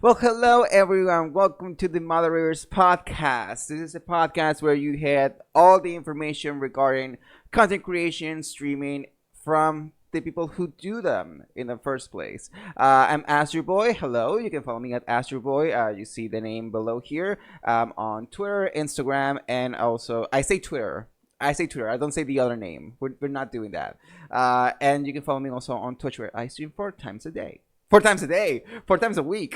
Well, hello everyone. Welcome to the ModRaiders podcast. This is a podcast where you get all the information regarding content creation, streaming from the people who do them in the first place. I'm Asdruboi. Hello. You can follow me at Asdruboi. You see the name below here on Twitter, Instagram, and also I say Twitter. I say Twitter. I don't say the other name. We're not doing that. And you can follow me also on Twitch where I stream 4 times a day. 4 times a day, 4 times a week.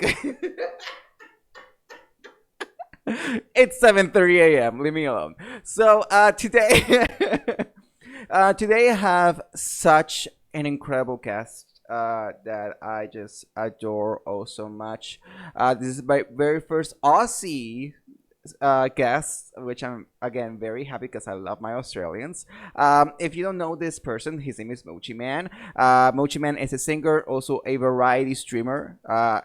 It's 7:30 a.m. Leave me alone. So today, today I have such an incredible guest that I just adore oh so much. This is my very first Aussie guest, which I'm again very happy because I love my Australians. If you don't know this person, his name is Moachiman. Moachiman is a singer, also a variety streamer.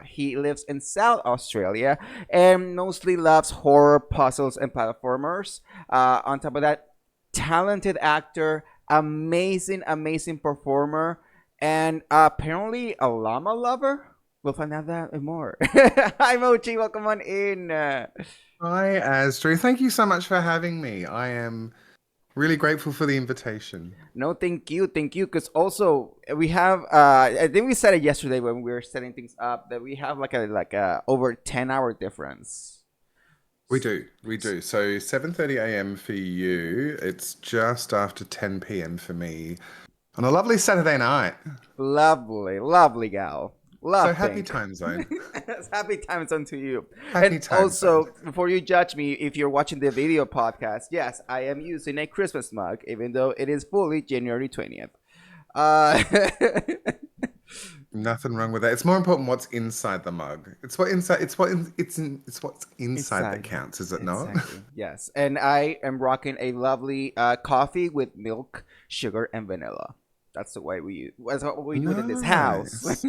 He lives in South Australia and mostly loves horror, puzzles, and platformers. On top of that, talented actor, amazing performer, and apparently a llama lover. We'll find out that and more. Hi, Mochi. Welcome on in. Hi, Asdru. Thank you so much for having me. I am really grateful for the invitation. No, thank you, thank you. Because also we have, I think we said it yesterday when we were setting things up that we have like a over 10 hour difference. We do. So 7:30 a.m. for you. It's just after 10 p.m. for me on a lovely Saturday night. Lovely gal. Love So happy thing. time zone. Happy time zone to you. Happy And time also, zone. before you judge me, if you're watching the video podcast, yes, I am using a Christmas mug, even though it is fully January 20th. Uh, Nothing wrong with that. It's more important what's inside the mug. It's what's inside that counts, is it not? Exactly. Yes, and I am rocking a lovely coffee with milk, sugar, and vanilla. That's the way that's what we do it in this house.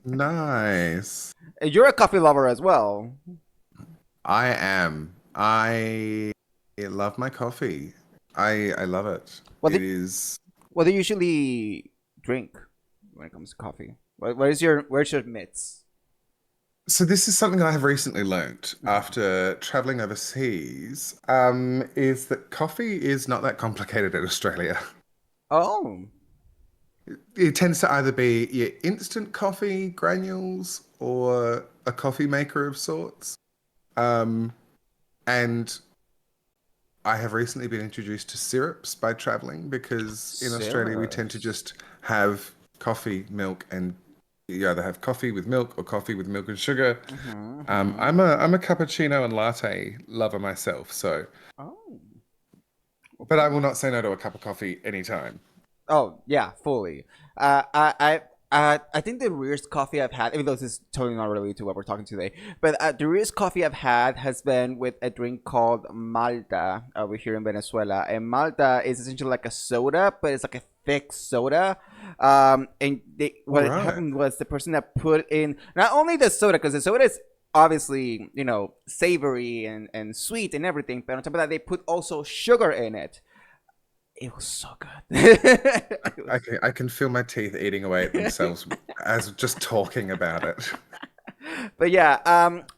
Nice. You're a coffee lover as well. I am. I love my coffee. I love it. What It do, is. what do you usually drink when it comes to coffee? Where's your mitts? So this is something I have recently learnt after traveling overseas. Is that coffee is not that complicated in Australia. Oh, It tends to either be your instant coffee granules or a coffee maker of sorts. Um, and I have recently been introduced to syrups by traveling because in Australia we tend to syrups. just have coffee, milk, and you either have coffee with milk or coffee with milk and sugar. I'm a cappuccino and latte lover myself, so Oh, but okay. I will not say no to a cup of coffee anytime. Oh yeah, fully. I think the rarest coffee I've had, even though this is totally not related to what we're talking today, but the rarest coffee I've had has been with a drink called Malta over here in Venezuela. And Malta is essentially like a soda, but it's like a thick soda. All What right. happened was the person that put in not only the soda, because the soda is obviously, savory and sweet and everything, but on top of that, they put also sugar in it. It was so good. It was I can feel my teeth eating away at themselves as just talking about it. but yeah,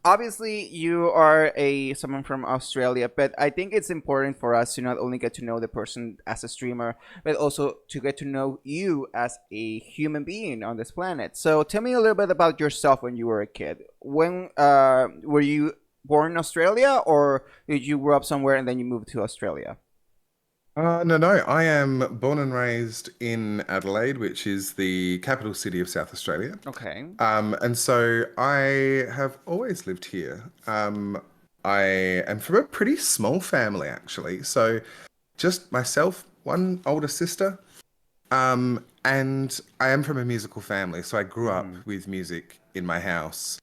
obviously you are a someone from Australia, but I think it's important for us to not only get to know the person as a streamer, but also to get to know you as a human being on this planet. So tell me a little bit about yourself when you were a kid. When were you born in Australia, or did you grow up somewhere and then you moved to Australia? No. I am born and raised in Adelaide, which is the capital city of South Australia. Okay. And so I have always lived here. I am from a pretty small family, actually. So just myself, one older sister, and I am from a musical family. So I grew up Mm-hmm. with music in my house,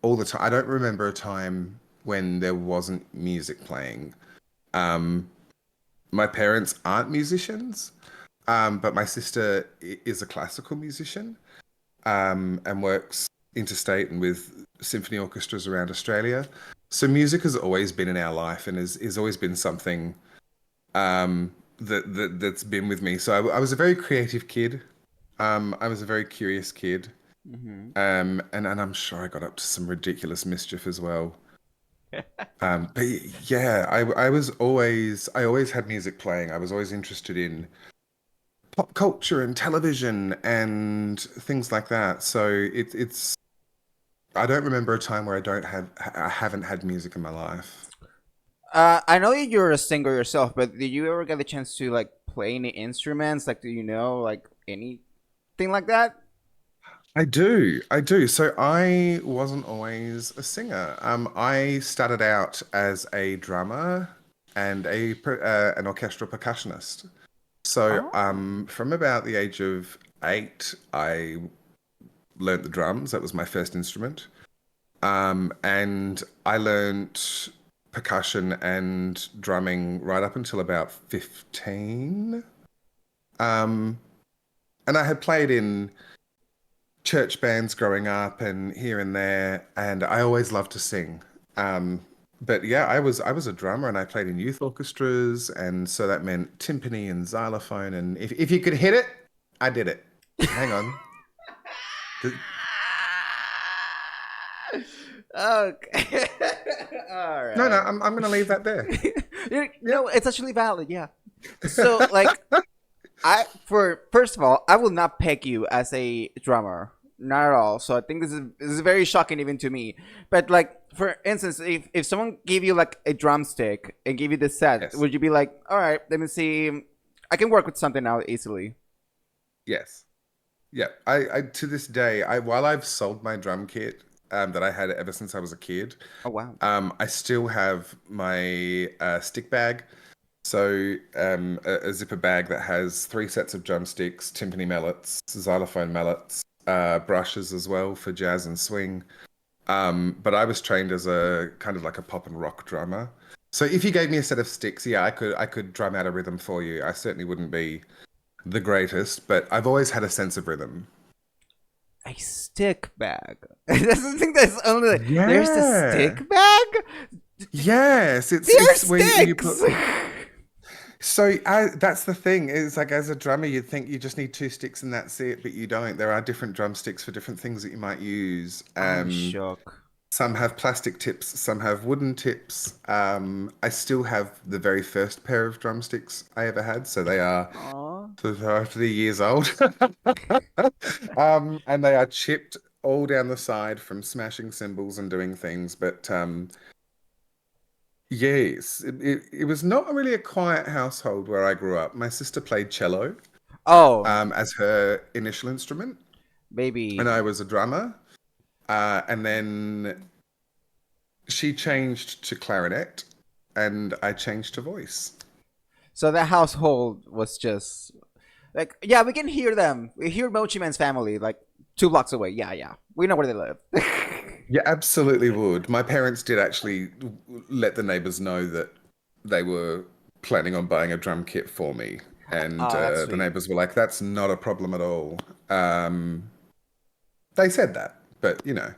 all the time. I don't remember a time when there wasn't music playing. Um, my parents aren't musicians, but my sister is a classical musician, and works interstate and with symphony orchestras around Australia. So music has always been in our life and is always been something that's been with me. So I was a very creative kid. I was a very curious kid. Mm-hmm. And I'm sure I got up to some ridiculous mischief as well. But yeah, I always had music playing. I was always interested in pop culture and television and things like that. So it's I don't remember a time where I haven't had music in my life. I know you're a singer yourself, but did you ever get the chance to like play any instruments? Like, do you know like anything like that? I do. So I wasn't always a singer. I started out as a drummer and an orchestral percussionist. So Oh. from about the age of 8, I learnt the drums. That was my first instrument. And I learnt percussion and drumming right up until about 15. Um, and I had played in church bands growing up and here and there, and I always loved to sing. But yeah, I was a drummer and I played in youth orchestras, and so that meant timpani and xylophone. And if you could hit it, I did it. Hang on. Th- Okay. All No, no, right. I'm gonna leave that there. No, Yep. it's actually valid. Yeah. So like, I for first of all, I will not peg you as a drummer, not at all. So I think this is very shocking even to me. But like, for instance, if someone gave you like a drumstick and gave you the set, Yes. would you be like, all right, let me see, I can work with something out easily? Yes. Yeah. I to this day, I while I've sold my drum kit that I had ever since I was a kid, Oh wow. I still have my stick bag. So a zipper bag that has 3 sets of drumsticks, timpani mallets, xylophone mallets, brushes as well for jazz and swing. But I was trained as a kind of like a pop and rock drummer. So if you gave me a set of sticks, yeah, I could drum out a rhythm for you. I certainly wouldn't be the greatest, but I've always had a sense of rhythm. A stick bag. That's the thing. That's only there's a Yeah. stick bag. Yes, They're it's where you sticks. put. So that's the thing. Is like as a drummer, you'd think you just need 2 sticks and that's it, but you don't. There are different drumsticks for different things that you might use. I'm shook. Some have plastic tips, some have wooden tips. I still have the very first pair of drumsticks I ever had, so they are Aw. 30 years old. And they are chipped all down the side from smashing cymbals and doing things. But yes, it was not really a quiet household where I grew up. My sister played cello Oh, as her initial instrument, and baby. I was a drummer. And then she changed to clarinet, and I changed to voice. So that household was just like, yeah, we can hear them. We hear Moachiman's family like 2 blocks away. Yeah, yeah, we know where they live. You absolutely would. My parents did actually let the neighbors know that they were planning on buying a drum kit for me. And Oh, that's the sweet. neighbors were like, that's not a problem at all. They said that, but you know.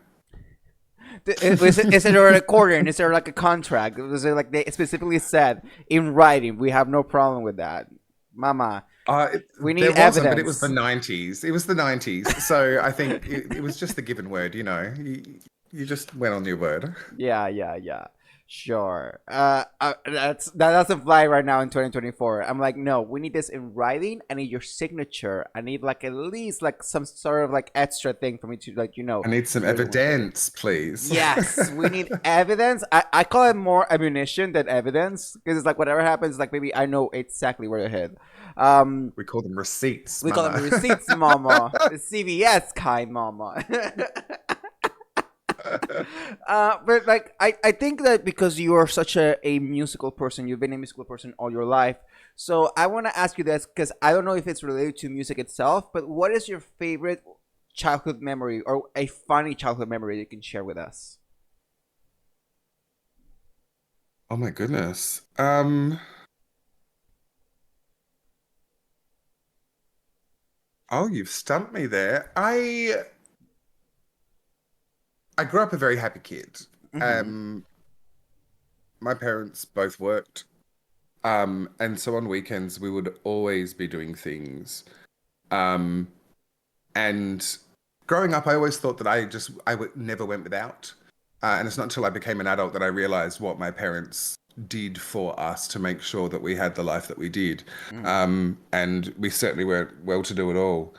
Is it a recording? Is there like a contract? Was it like they specifically said in writing? We have no problem with that, Mama. We need There wasn't, but it was the evidence. 90s. It was the 90s. So I think it was just the given word, you know. You just went on your word. Yeah, yeah, yeah. Sure. That doesn't fly right now in 2024. I'm like, no, we need this in writing. I need your signature. I need like at least like some sort of like extra thing for me to like, I need some you're the one. evidence, please. Yes, we need evidence. I call it more ammunition than evidence because it's like whatever happens, like maybe I know exactly where to hit. Um, We call them receipts, we call them mama. receipts, mama. The CVS kind, mama. But like I think that because you are such a musical person, you've been a musical person all your life. So I want to ask you this because I don't know if it's related to music itself, but what is your favorite childhood memory or a funny childhood memory you can share with us? Oh my goodness. Oh, you've stumped me there. I grew up a very happy kid. Mm-hmm. Um, my parents both worked. And so on weekends we would always be doing things. Um, and growing up, I always thought that I would never went without. And it's not until I became an adult that I realized what my parents did for us to make sure that we had the life that we did. Mm. And we certainly weren't well to do at all.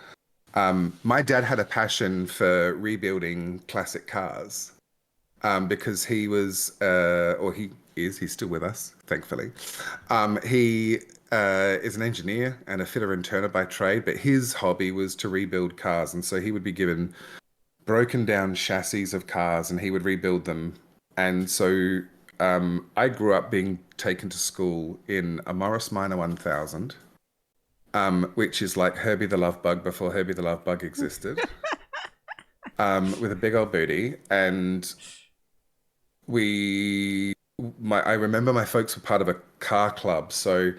My dad had a passion for rebuilding classic cars because he was, or he is, he's still with us, thankfully. He is an engineer and a fitter and turner by trade, but his hobby was to rebuild cars. And so he would be given broken down chassis of cars and he would rebuild them. And so I grew up being taken to school in a Morris Minor 1000, which is like Herbie the Love Bug before Herbie the Love Bug existed, with a big old booty. And I remember my folks were part of a car club, so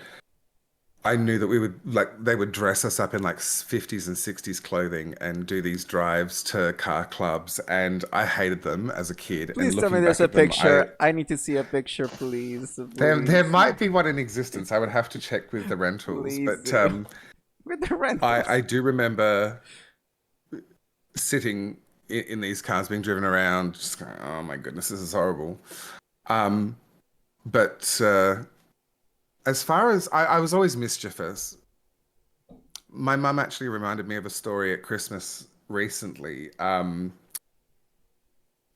I knew that they would dress us up in like 50s and 60s clothing and do these drives to car clubs, and I hated them as a kid. Please And tell me looking there's back a at them, picture. I need to see a picture, please. there Please. might be one in existence. I would have to check with the rentals, Please but do. With the rentals. I do remember sitting in these cars being driven around, just going, "Oh my goodness, this is horrible." But as far as I was always mischievous. My mum actually reminded me of a story at Christmas recently. In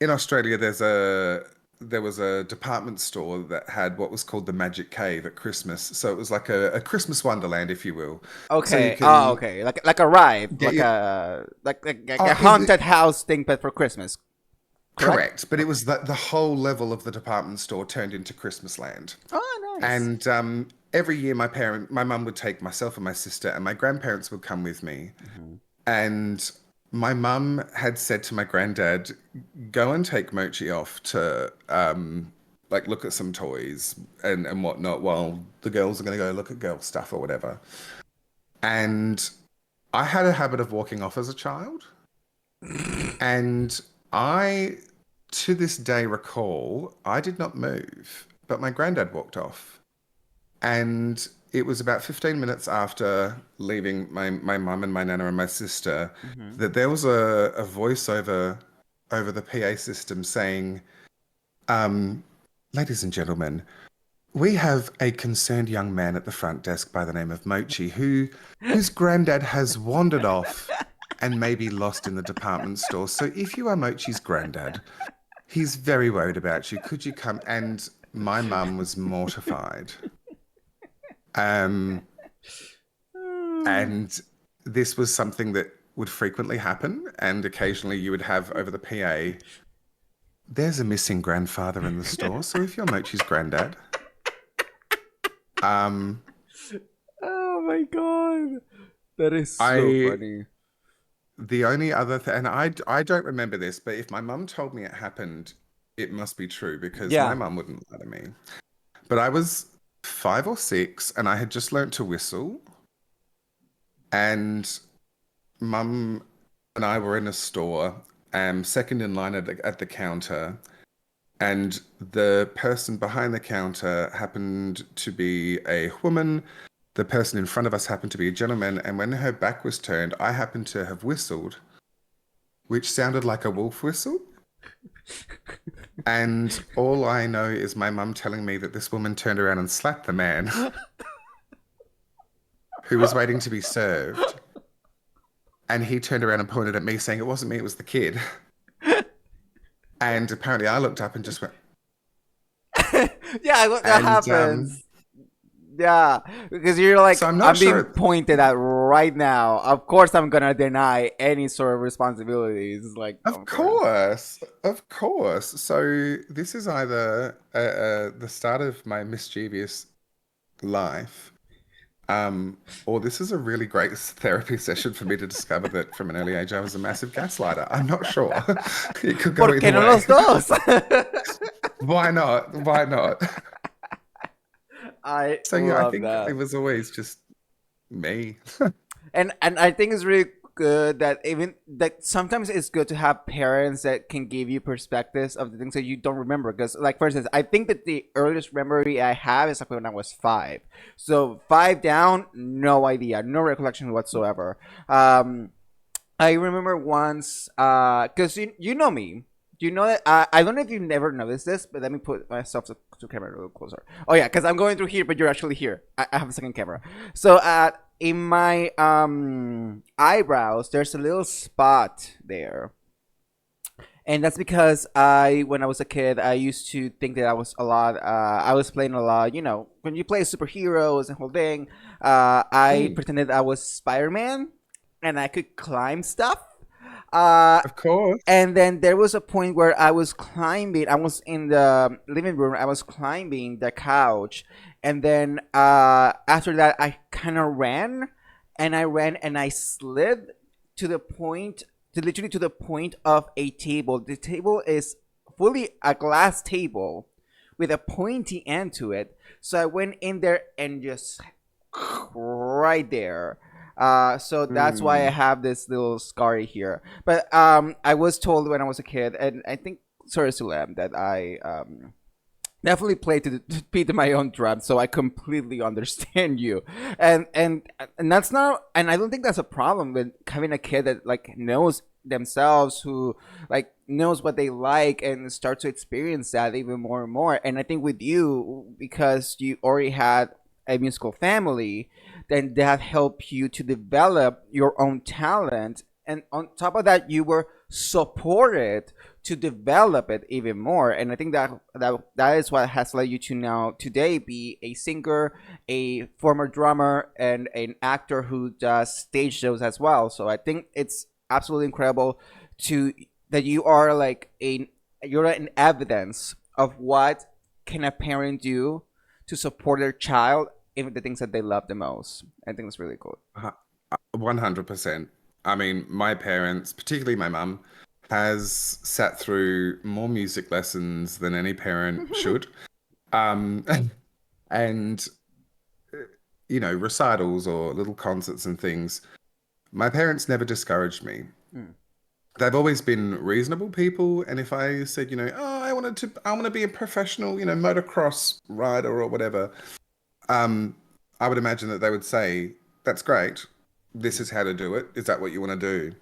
Australia, there was a department store that had what was called the Magic Cave at Christmas. So it was like a Christmas wonderland, if you will. So you Okay. Oh, can okay. Like a ride, get like your a haunted house thing, but for Christmas. Correct? correct, but it was the whole level of the department store turned into Christmas land. Oh, nice. And every year, my mum would take myself and my sister, and my grandparents would come with me. Mhm. And my mum had said to my granddad, "Go and take Mochi off to like look at some toys and whatnot, while the girls are going to go look at girl stuff or whatever." And I had a habit of walking off as a child, and I, to this day, recall I did not move, but my granddad walked off. And it was about 15 minutes after leaving my mum and my nana and my sister Mhm. that there was a voiceover over the PA system saying, "Ladies and gentlemen, we have a concerned young man at the front desk by the name of Mochi whose granddad has wandered off and may be lost in the department store. So if you are Mochi's granddad, he's very worried about you. Could you come?" And my mum was mortified. Um, and this was something that would frequently happen, and occasionally you would have over the PA, "There's a missing grandfather in the store, so if you're Mochi's granddad." Um, Oh my god. That is so I funny. the only other thing, and I don't remember this, but if my mum told me it happened, it must be true because my Yeah. mum wouldn't lie to me. But I was 5 or 6, and I had just learnt to whistle, and mum and I were in a store, second in line at the counter, and the person behind the counter happened to be a woman. The person in front of us happened to be a gentleman, and when her back was turned, I happened to have whistled, which sounded like a wolf whistle. And all I know is my mum telling me that this woman turned around and slapped the man who was waiting to be served. And he turned around and pointed at me, saying it wasn't me, it was the kid. And apparently I looked up and just went, Yeah, that and happens. Yeah, because you're like, so I'm I'm not being sure. pointed at right now. Of course, I'm gonna deny any sort of responsibilities. Like, Of course, of course. So this is either the start of my mischievous life, or this is a really great therapy session for me to discover that from an early age I was a massive gaslighter. I'm not sure. It could go ¿Por qué either no way. los dos? Why not? Why not? I So yeah, I love think it that. was always just me. And I think it's really good that even that sometimes it's good to have parents that can give you perspectives of the things that you don't remember. Because, like, for instance, I think that the earliest memory I have is like when I was 5. So 5 down, no idea, no recollection whatsoever. I remember once, cause you know me. You know that I don't know if you've never noticed this, but let me put myself to camera a little closer. Oh yeah, cause I'm going through here, but you're actually here. I have a second camera. So in my eyebrows, there's a little spot there, and that's because when I was a kid, I used to think that I was a lot. I was playing a lot. You know, when you play superheroes and whole thing, I Mm, pretended I was Spider-Man, and I could climb stuff. Uh, of course. and then there was a point where I was climbing. I was in the living room. I was climbing the couch, and then after that, I kind of ran, and I ran and I slid to the point, to literally to the point of a table. The table is fully a glass table with a pointy end to it. So I went in there and just right there. So that's why I Mm. have this little scar here. But I was told when I was a kid, and I think sorry to them that I definitely play to beat my own drum, so I completely understand you. And that's not, and I don't think that's a problem with having a kid that like knows themselves, who like knows what they like and start to experience that even more and more. And I think with you, because you already had a musical family, then that helped you to develop your own talent, and on top of that you were supported to develop it even more. And I think that is what has led you to now today be a singer, a former drummer, and an actor who does stage shows as well. So I think it's absolutely incredible to that you are like a you're an evidence of what can a parent do to support their child in the things that they love the most. I think it's really cool. 100%. I mean, my parents, particularly my mum, has sat through more music lessons than any parent should. Um, and, recitals or little concerts and things. My parents never discouraged me. Mm. They've always been reasonable people, and if I said, oh, I want to be a professional, motocross rider or whatever, um, I would imagine that they would say, "That's great. This is how to do it. Is that what you want to do?"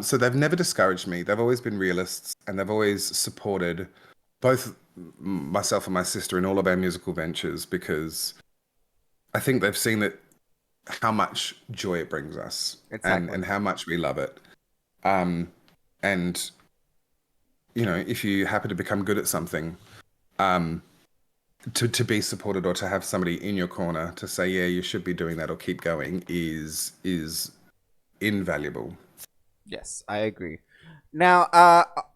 So they've never discouraged me. They've always been realists, and they've always supported both myself and my sister in all of our musical ventures because I think they've seen that how much joy it brings us and Exactly. and how much we love it. Um, and if you happen to become good at something, um, to be supported or to have somebody in your corner to say, yeah, you should be doing that or keep going is invaluable. Yes, I agree. Now,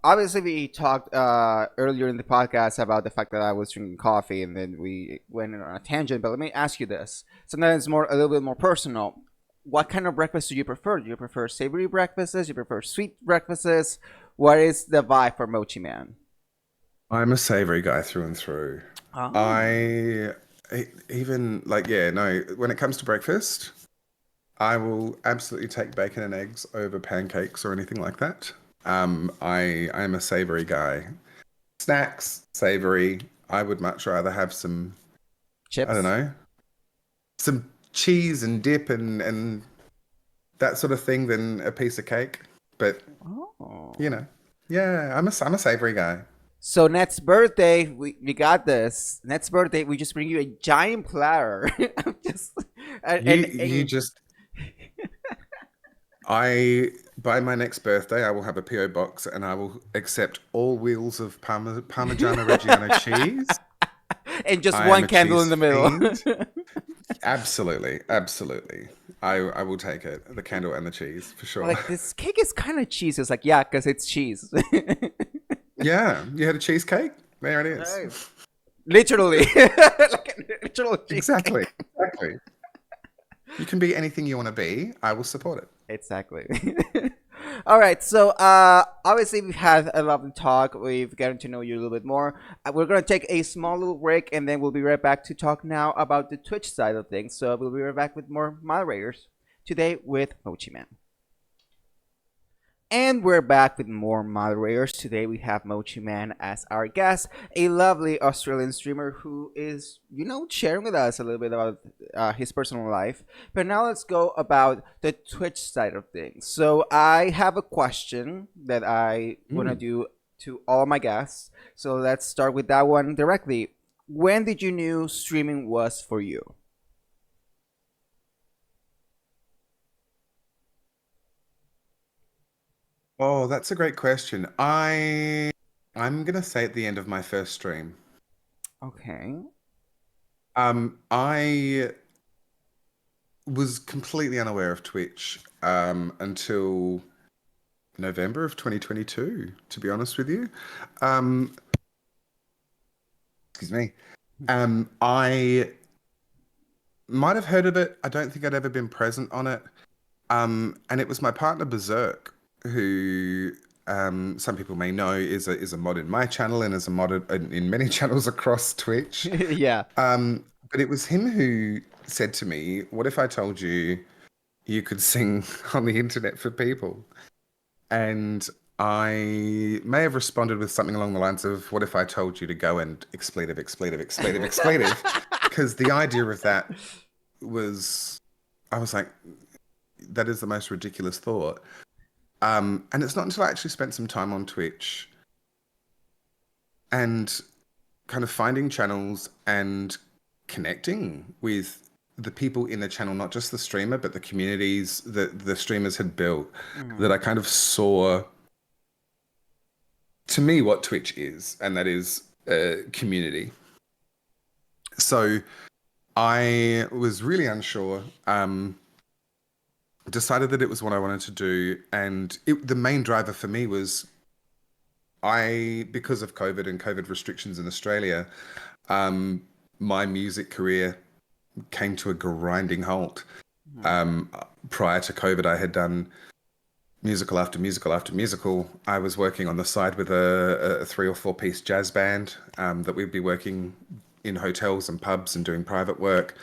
obviously, we talked earlier in the podcast about the fact that I was drinking coffee, and then we went on a tangent. But let me ask you this: something that's a little bit more personal. What kind of breakfast do you prefer? Do you prefer savory breakfasts? Do you prefer sweet breakfasts? What is the vibe for Moachiman? I'm a savory guy through and through. Oh, Even like, yeah, no, when it comes to breakfast, I will absolutely take bacon and eggs over pancakes or anything like that. I am a savory guy. Snacks, savory. I would much rather have some, I don't chips. know, some cheese and dip and that sort of thing than a piece of cake. But you Oh. know, yeah, I'm a savory guy. So next birthday, we got this. Next birthday, we just bring you a giant platter. Just You and just I by my next birthday I will have a PO box and I will accept all wheels of Parmigiano Reggiano cheese. and just I am one a candle in cheese the middle. fiend. Absolutely, absolutely. I will take it. The candle and the cheese for We're sure. like, this cake is kind of cheesy. It's like, yeah, because it's cheese. Yeah, you had a cheesecake? There it is. Right. Literally, like a literal Exactly. cheesecake. Exactly. You can be anything you want to be. I will support it. Exactly. All right. So, obviously, we've had a lovely talk. We've gotten to know you a little bit more. We're gonna take a small little break, and then we'll be right back to talk now about the Twitch side of things. So, we'll be right back with more moderators today with Mochiman. And we're back with more moderators. Today we have Moachiman as our guest, a lovely Australian streamer who is, sharing with us a little bit about his personal life. But now let's go about the Twitch side of things. So I have a question that I want to Mm. do to all my guests. So let's start with that one directly. When did you knew streaming was for you? Oh, that's a great question. I'm gonna say at the end of my first stream. Okay. I was completely unaware of Twitch until November of 2022, to be honest with you. Um, excuse me. I might have heard of it. I don't think I'd ever been present on it. And it was my partner Berserk, who some people may know is a mod in my channel and is a mod in many channels across Twitch. Yeah. But it was him who said to me, "What if I told you you could sing on the internet for people?" And I may have responded with something along the lines of, "What if I told you to go and expletive, expletive, expletive, expletive?" Because the idea of that was, I was like, that is the most ridiculous thought. And it's not until I actually spent some time on Twitch and kind of finding channels and connecting with the people in the channel, not just the streamer, but the communities that the streamers had built, that Mhm. I kind of saw, to me, what Twitch is, and that is a community. So I was really unsure. Decided that it was what I wanted to do, and the main driver for me was because of COVID and COVID restrictions in Australia, um, my music career came to a grinding halt. Mhm. Um, Prior to COVID, I had done musical after musical after musical. I was working on the side with a 3 or 4 piece jazz band that we'd be working in hotels and pubs and doing private work.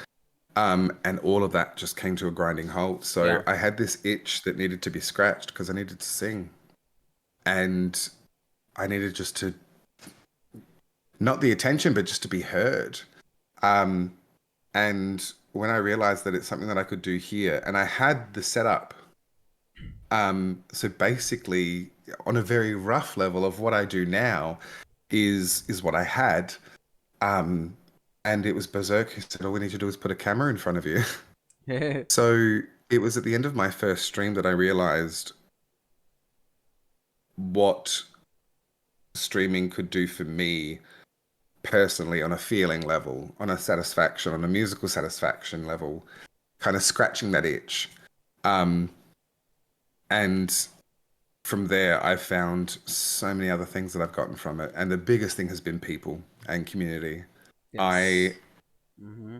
And all of that just came to a grinding halt. So Yeah. I had this itch that needed to be scratched because I needed to sing. And I needed just to, not the attention, but just to be heard. Um, and when I realized that it's something that I could do here, and I had the setup, so basically, on a very rough level of what I do now, is what I had. Um, and it was Berserk who said, "All we need to do is put a camera in front of you." So it was at the end of my first stream that I realized what streaming could do for me personally on a feeling level, on a satisfaction, on a musical satisfaction level, kind of scratching that itch. Um, and from there, I've found so many other things that I've gotten from it. And the biggest thing has been people and community. I, Yes. Hmm.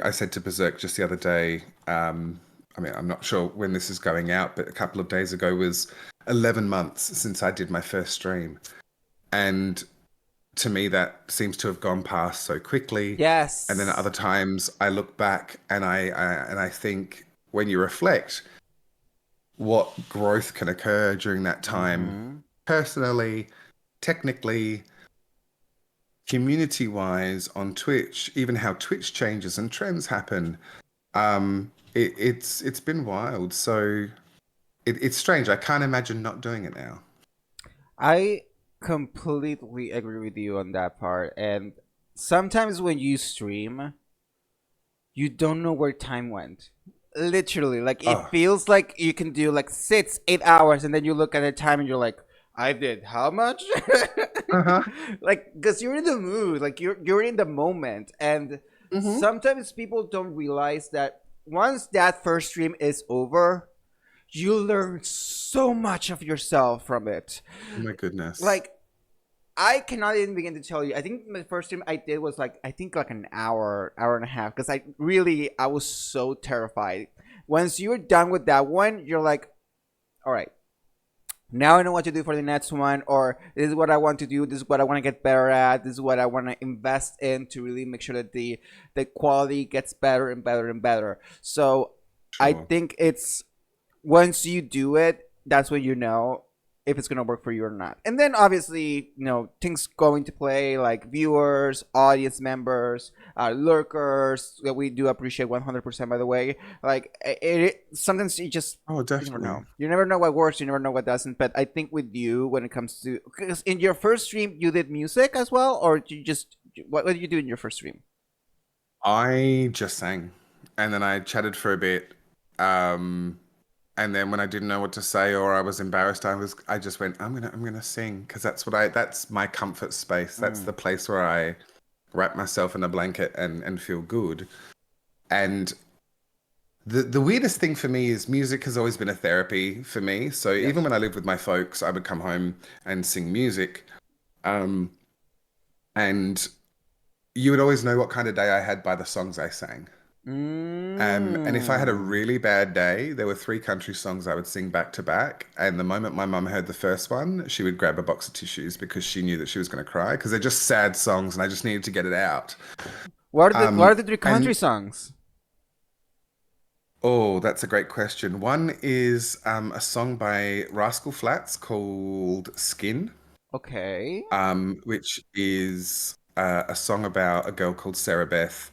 I said to Berserk just the other day, I mean, I'm not sure when this is going out, but a couple of days ago was 11 months since I did my first stream. And to me, that seems to have gone past so quickly. And then at Yes. other times, I look back and I think when you reflect, what growth can occur during that time, Hmm. personally, technically, community wise on Twitch, even how Twitch changes and trends happen. It's been wild. So it's strange. I can't imagine not doing it now. I completely agree with you on that part. And sometimes when you stream, you don't know where time went. Literally, like it Oh, feels like you can do like 6, 8 hours, and then you look at the time and you're like, I did how much? uh-huh. Like, because you're in the mood, like you're in the moment, and Mm-hmm. sometimes people don't realize that once that first stream is over, you learn so much of yourself from it. Oh my goodness. Like, I cannot even begin to tell you. I think the first stream I did was like, I think like an hour, hour and a half, because I was so terrified. Once you're done with that one, you're like, all right, now I know what to do for the next one, or this is what I want to do, this is what I want to get better at, this is what I want to invest in to really make sure that the quality gets better and better and better. So I Sure. think it's once you do it, that's when you know if it's gonna work for you or not. And then obviously, things go into play like viewers, audience members, lurkers that we do appreciate 100%. By the way, like sometimes Oh, you never definitely. know. You never know what works. You never know what doesn't. But I think with you, when it comes to, because in your first stream you did music as well, or you just what did you do in your first stream? I just sang, and then I chatted for a bit. Um, and then when I didn't know what to say or I was embarrassed, I just went, I'm gonna sing because that's my comfort space. That's Mm. the place where I wrap myself in a blanket and feel good. And the weirdest thing for me is music has always been a therapy for me. So even Yes. when I lived with my folks, I would come home and sing music. Um, and you would always know what kind of day I had by the songs I sang. And if I had a Mm. really bad day, there were three country songs I would sing back to back. And the moment my mum heard the first one, she would grab a box of tissues because she knew that she was going to cry because they're just sad songs and I just needed to get it out. What are Um, the three country and songs? oh, that's a great question. One is a song by Rascal Flatts called Skin, Okay. which is a song about a girl called Sarah Beth,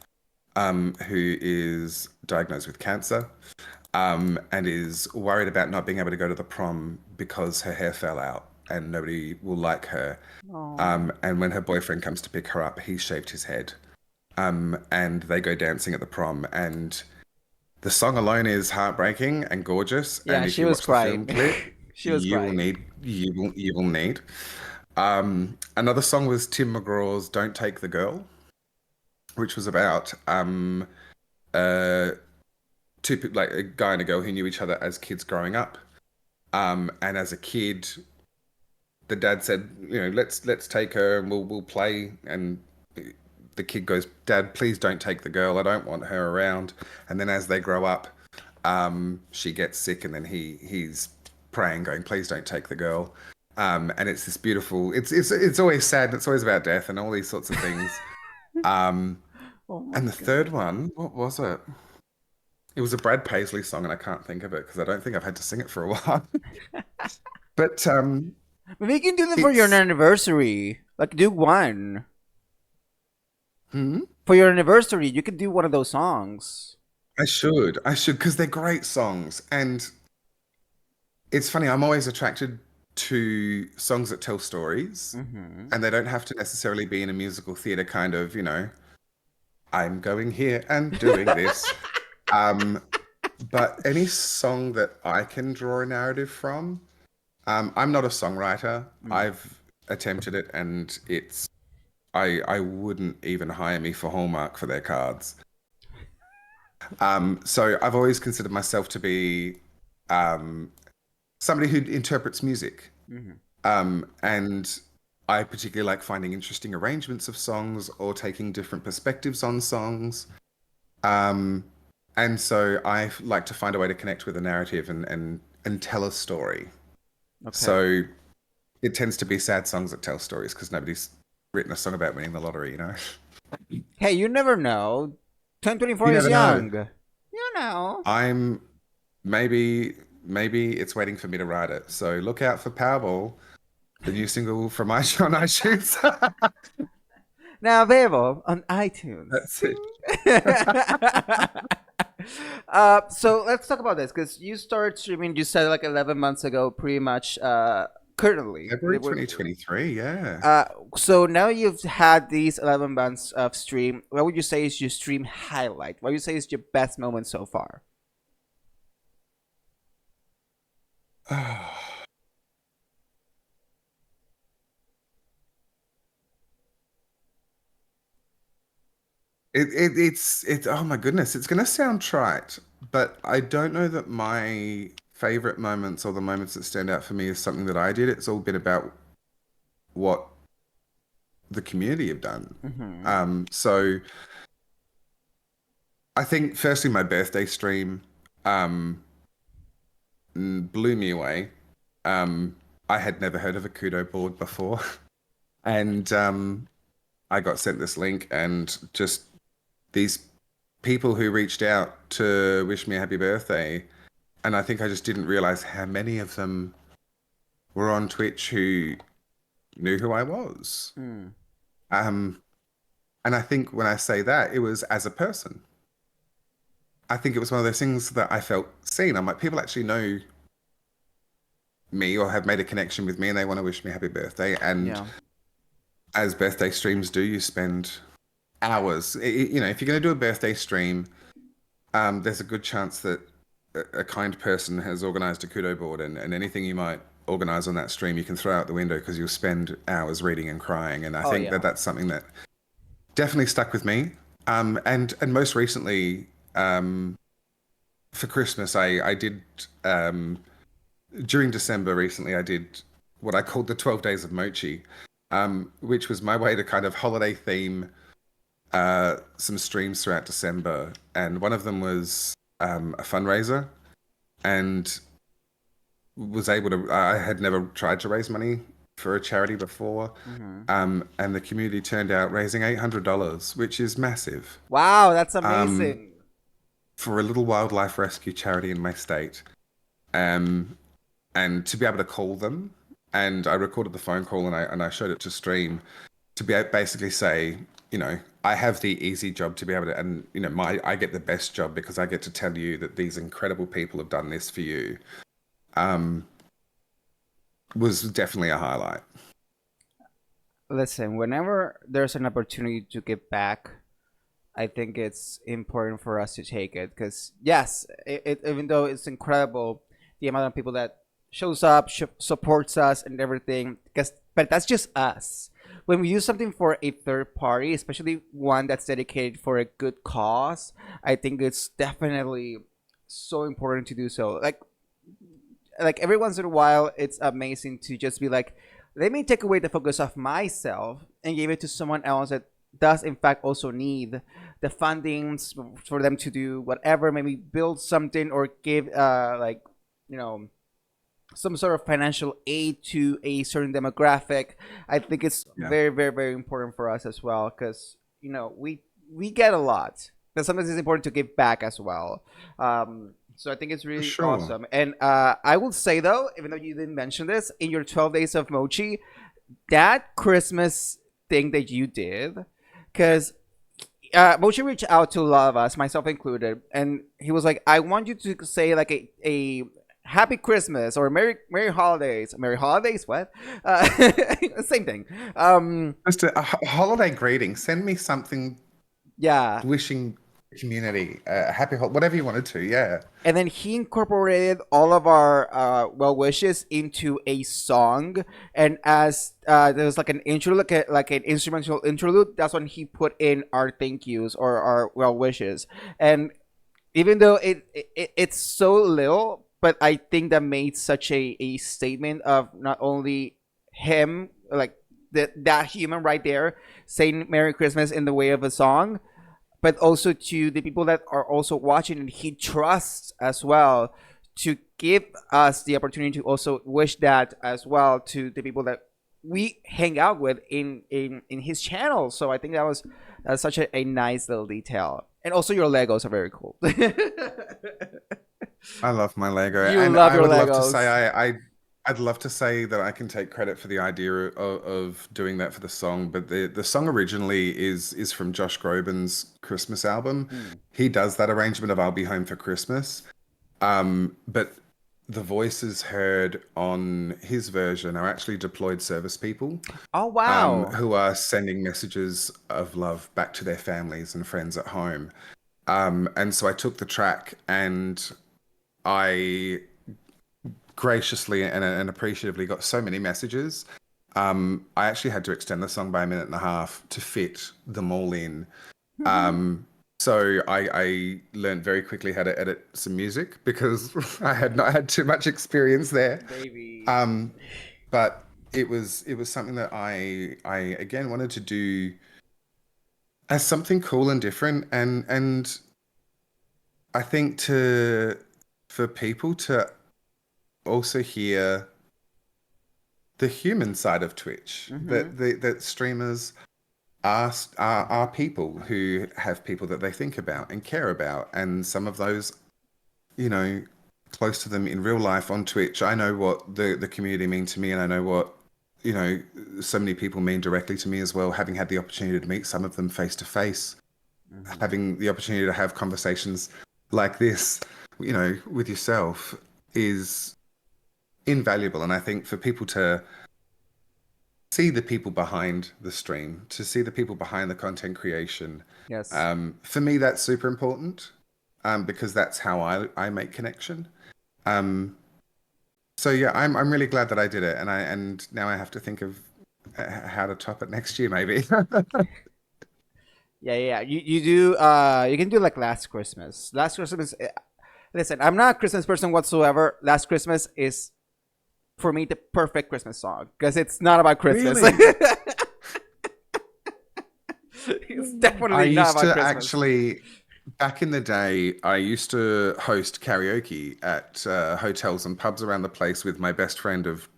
who is diagnosed with cancer. And is worried about not being able to go to the prom because her hair fell out and nobody will like her. Oh. And when her boyfriend comes to pick her up, he shaved his head. And they go dancing at the prom. And the song alone is heartbreaking and gorgeous. Yeah, And if she you was watch the film crying. clip, She was crying. you will need. Another song was Tim McGraw's "Don't Take the Girl," which was about uh, like a guy and a girl who knew each other as kids growing up. And as a kid, the dad said, let's take her and we'll play. And the kid goes, Dad, please don't take the girl. I don't want her around. And then as they grow up, she gets sick, and then he's praying, going, please don't take the girl. And it's this beautiful. It's always sad. It's always about death and all these sorts of things. Um, Oh my and the third god. one, what was it? It was a Brad Paisley song, and I can't think of it because I don't think I've had to sing it for a while. But Maybe you can do them for your it's anniversary. Like do one. hmm? For your anniversary, you could do one of those songs. I should, because they're great songs. And it's funny, I'm always attracted to songs that tell stories, Mm-hmm. and they don't have to necessarily be in a musical theater kind of, I'm going here and doing this. Um, but any song that I can draw a narrative from, I'm not a songwriter. Mm. I've attempted it, and I wouldn't even hire me for Hallmark for their cards. So I've always considered myself to be um, somebody who interprets music. Mm-hmm. And I particularly like finding interesting arrangements of songs or taking different perspectives on songs. Um, and so I like to find a way to connect with a narrative and tell a story. Okay. So it tends to be sad songs that tell stories because nobody's written a song about winning the lottery. Hey, you never know. 2024 You is never know. young. You know. I'm maybe it's waiting for me to write it. So look out for Powerball, the new single from iTunes on iTunes. Now available on iTunes. That's it. So let's talk about this because you started streaming. You said like 11 months ago, pretty much. Currently, February 2023, yeah. uh, so now you've had these 11 months of stream. What would you say is your stream highlight? What would you say is your best moment so far? It's oh my goodness, it's gonna sound trite, but I don't know that my favorite moments or the moments that stand out for me is something that I did. It's all been about what the community have done. Mm-hmm. So I think firstly my birthday stream um blew me away. Um, I had never heard of a Kudo board before, and I got sent this link, and just these people who reached out to wish me a happy birthday and I think I just didn't realize how many of them were on Twitch who knew who I was. Mm. Um, and I think when I say that, it was as a person. I think it was one of those things that I felt seen. I'm like, people actually know me or have made a connection with me and they want to wish me happy birthday. And Yeah. as birthday streams do, you spend hours. You know, if you're going to do a birthday stream, there's a good chance that a kind person has organized a kudo board, and anything you might organize on that stream, you can throw out the window because you'll spend hours reading and crying. And I Oh think that yeah. that's something that definitely stuck with me. And most recently, for Christmas, I did during December recently, I did what I called the 12 Days of Mochi, which was my way to kind of holiday theme some streams throughout December. And one of them was a fundraiser, and was able to. I had never tried to raise money for a charity before, Hmm. and the community turned out raising $800, which is massive Wow, that's um, amazing. for a little wildlife rescue charity in my state. Um, and to be able to call them, and I recorded the phone call and I showed it to stream to basically say, you know, I have the easy job to be able to, and you know, I get the best job because I get to tell you that these incredible people have done this for you. Um, was definitely a highlight. Listen, whenever there's an opportunity to give back, I think it's important for us to take it because yes, even though it's incredible the amount of people that shows up, supports us, and everything. Because, but that's just us. When we do something for a third party, especially one that's dedicated for a good cause, I think it's definitely so important to do so. Like every once in a while, it's amazing to just be like, let me take away the focus of myself and give it to someone else that does in fact also need the fundings for them to do whatever, maybe build something or give like, you know, some sort of financial aid to a certain demographic. I think it's Yeah, very, very, very important for us as well because, you know, we get a lot, but sometimes it's important to give back as well. So I think it's for really sure. awesome. And I will say though, even though you didn't mention this, in your 12 days of Mochi, that Christmas thing that you did, because Mochi reached out to a lot of us, myself included, and he was like, "I want you to say like a Happy Christmas or Merry Holidays, Merry Holidays, what? Same thing." Just a holiday greeting. Send me something Yeah, wishing the community a happy whatever you wanted to. Yeah. and then he incorporated all of our well wishes into a song, and as there was like an intro, like an instrumental interlude, that's when he put in our thank yous or our well wishes. And even though it's so little, but I think that made such a statement of not only him, like that human right there saying Merry Christmas in the way of a song, but also to the people that are also watching and he trusts as well to give us the opportunity to also wish that as well to the people that we hang out with in his channel. So I think that was such a nice little detail. And also your Legos are very cool. I love my Lego, You and love I your would love to say Legos. I'd love to say that I can take credit for the idea of doing that for the song, but the song originally is from Josh Groban's Christmas album. Hmm. He does that arrangement of "I'll Be Home for Christmas," but the voices heard on his version are actually deployed service people, Oh wow. who are sending messages of love back to their families and friends at home. And so I took the track and I graciously and appreciatively got so many messages. I actually had to extend the song by a minute and a half to fit them all in. Um, so I learned very quickly how to edit some music because I had not had too much experience there. Baby. Um, but it was something that I again wanted to do as something cool and different, and I think to for people to also hear the human side of Twitch, Mm-hmm. that streamers are people who have people that they think about and care about, and some of those, you know, close to them in real life on Twitch, I know what the community mean to me, and I know what, you know, so many people mean directly to me as well. Having had the opportunity to meet some of them face to face, Mhm. having the opportunity to have conversations like this, you know, with yourself is invaluable. And I think for people to see the people behind the stream, to see the people behind the content creation, Yes. for me, that's super important, because that's how I make connection. Um, so yeah, I'm really glad that I did it, and now I have to think of how to top it next year, maybe. Yeah, yeah. You do. You can do like Last Christmas. Last Christmas. Listen, I'm not a Christmas person whatsoever. Last Christmas is for me the perfect Christmas song because it's not about Christmas. Really? It's I definitely not used about to Christmas. actually, back in the day, I used to host karaoke at hotels and pubs around the place with my best friend of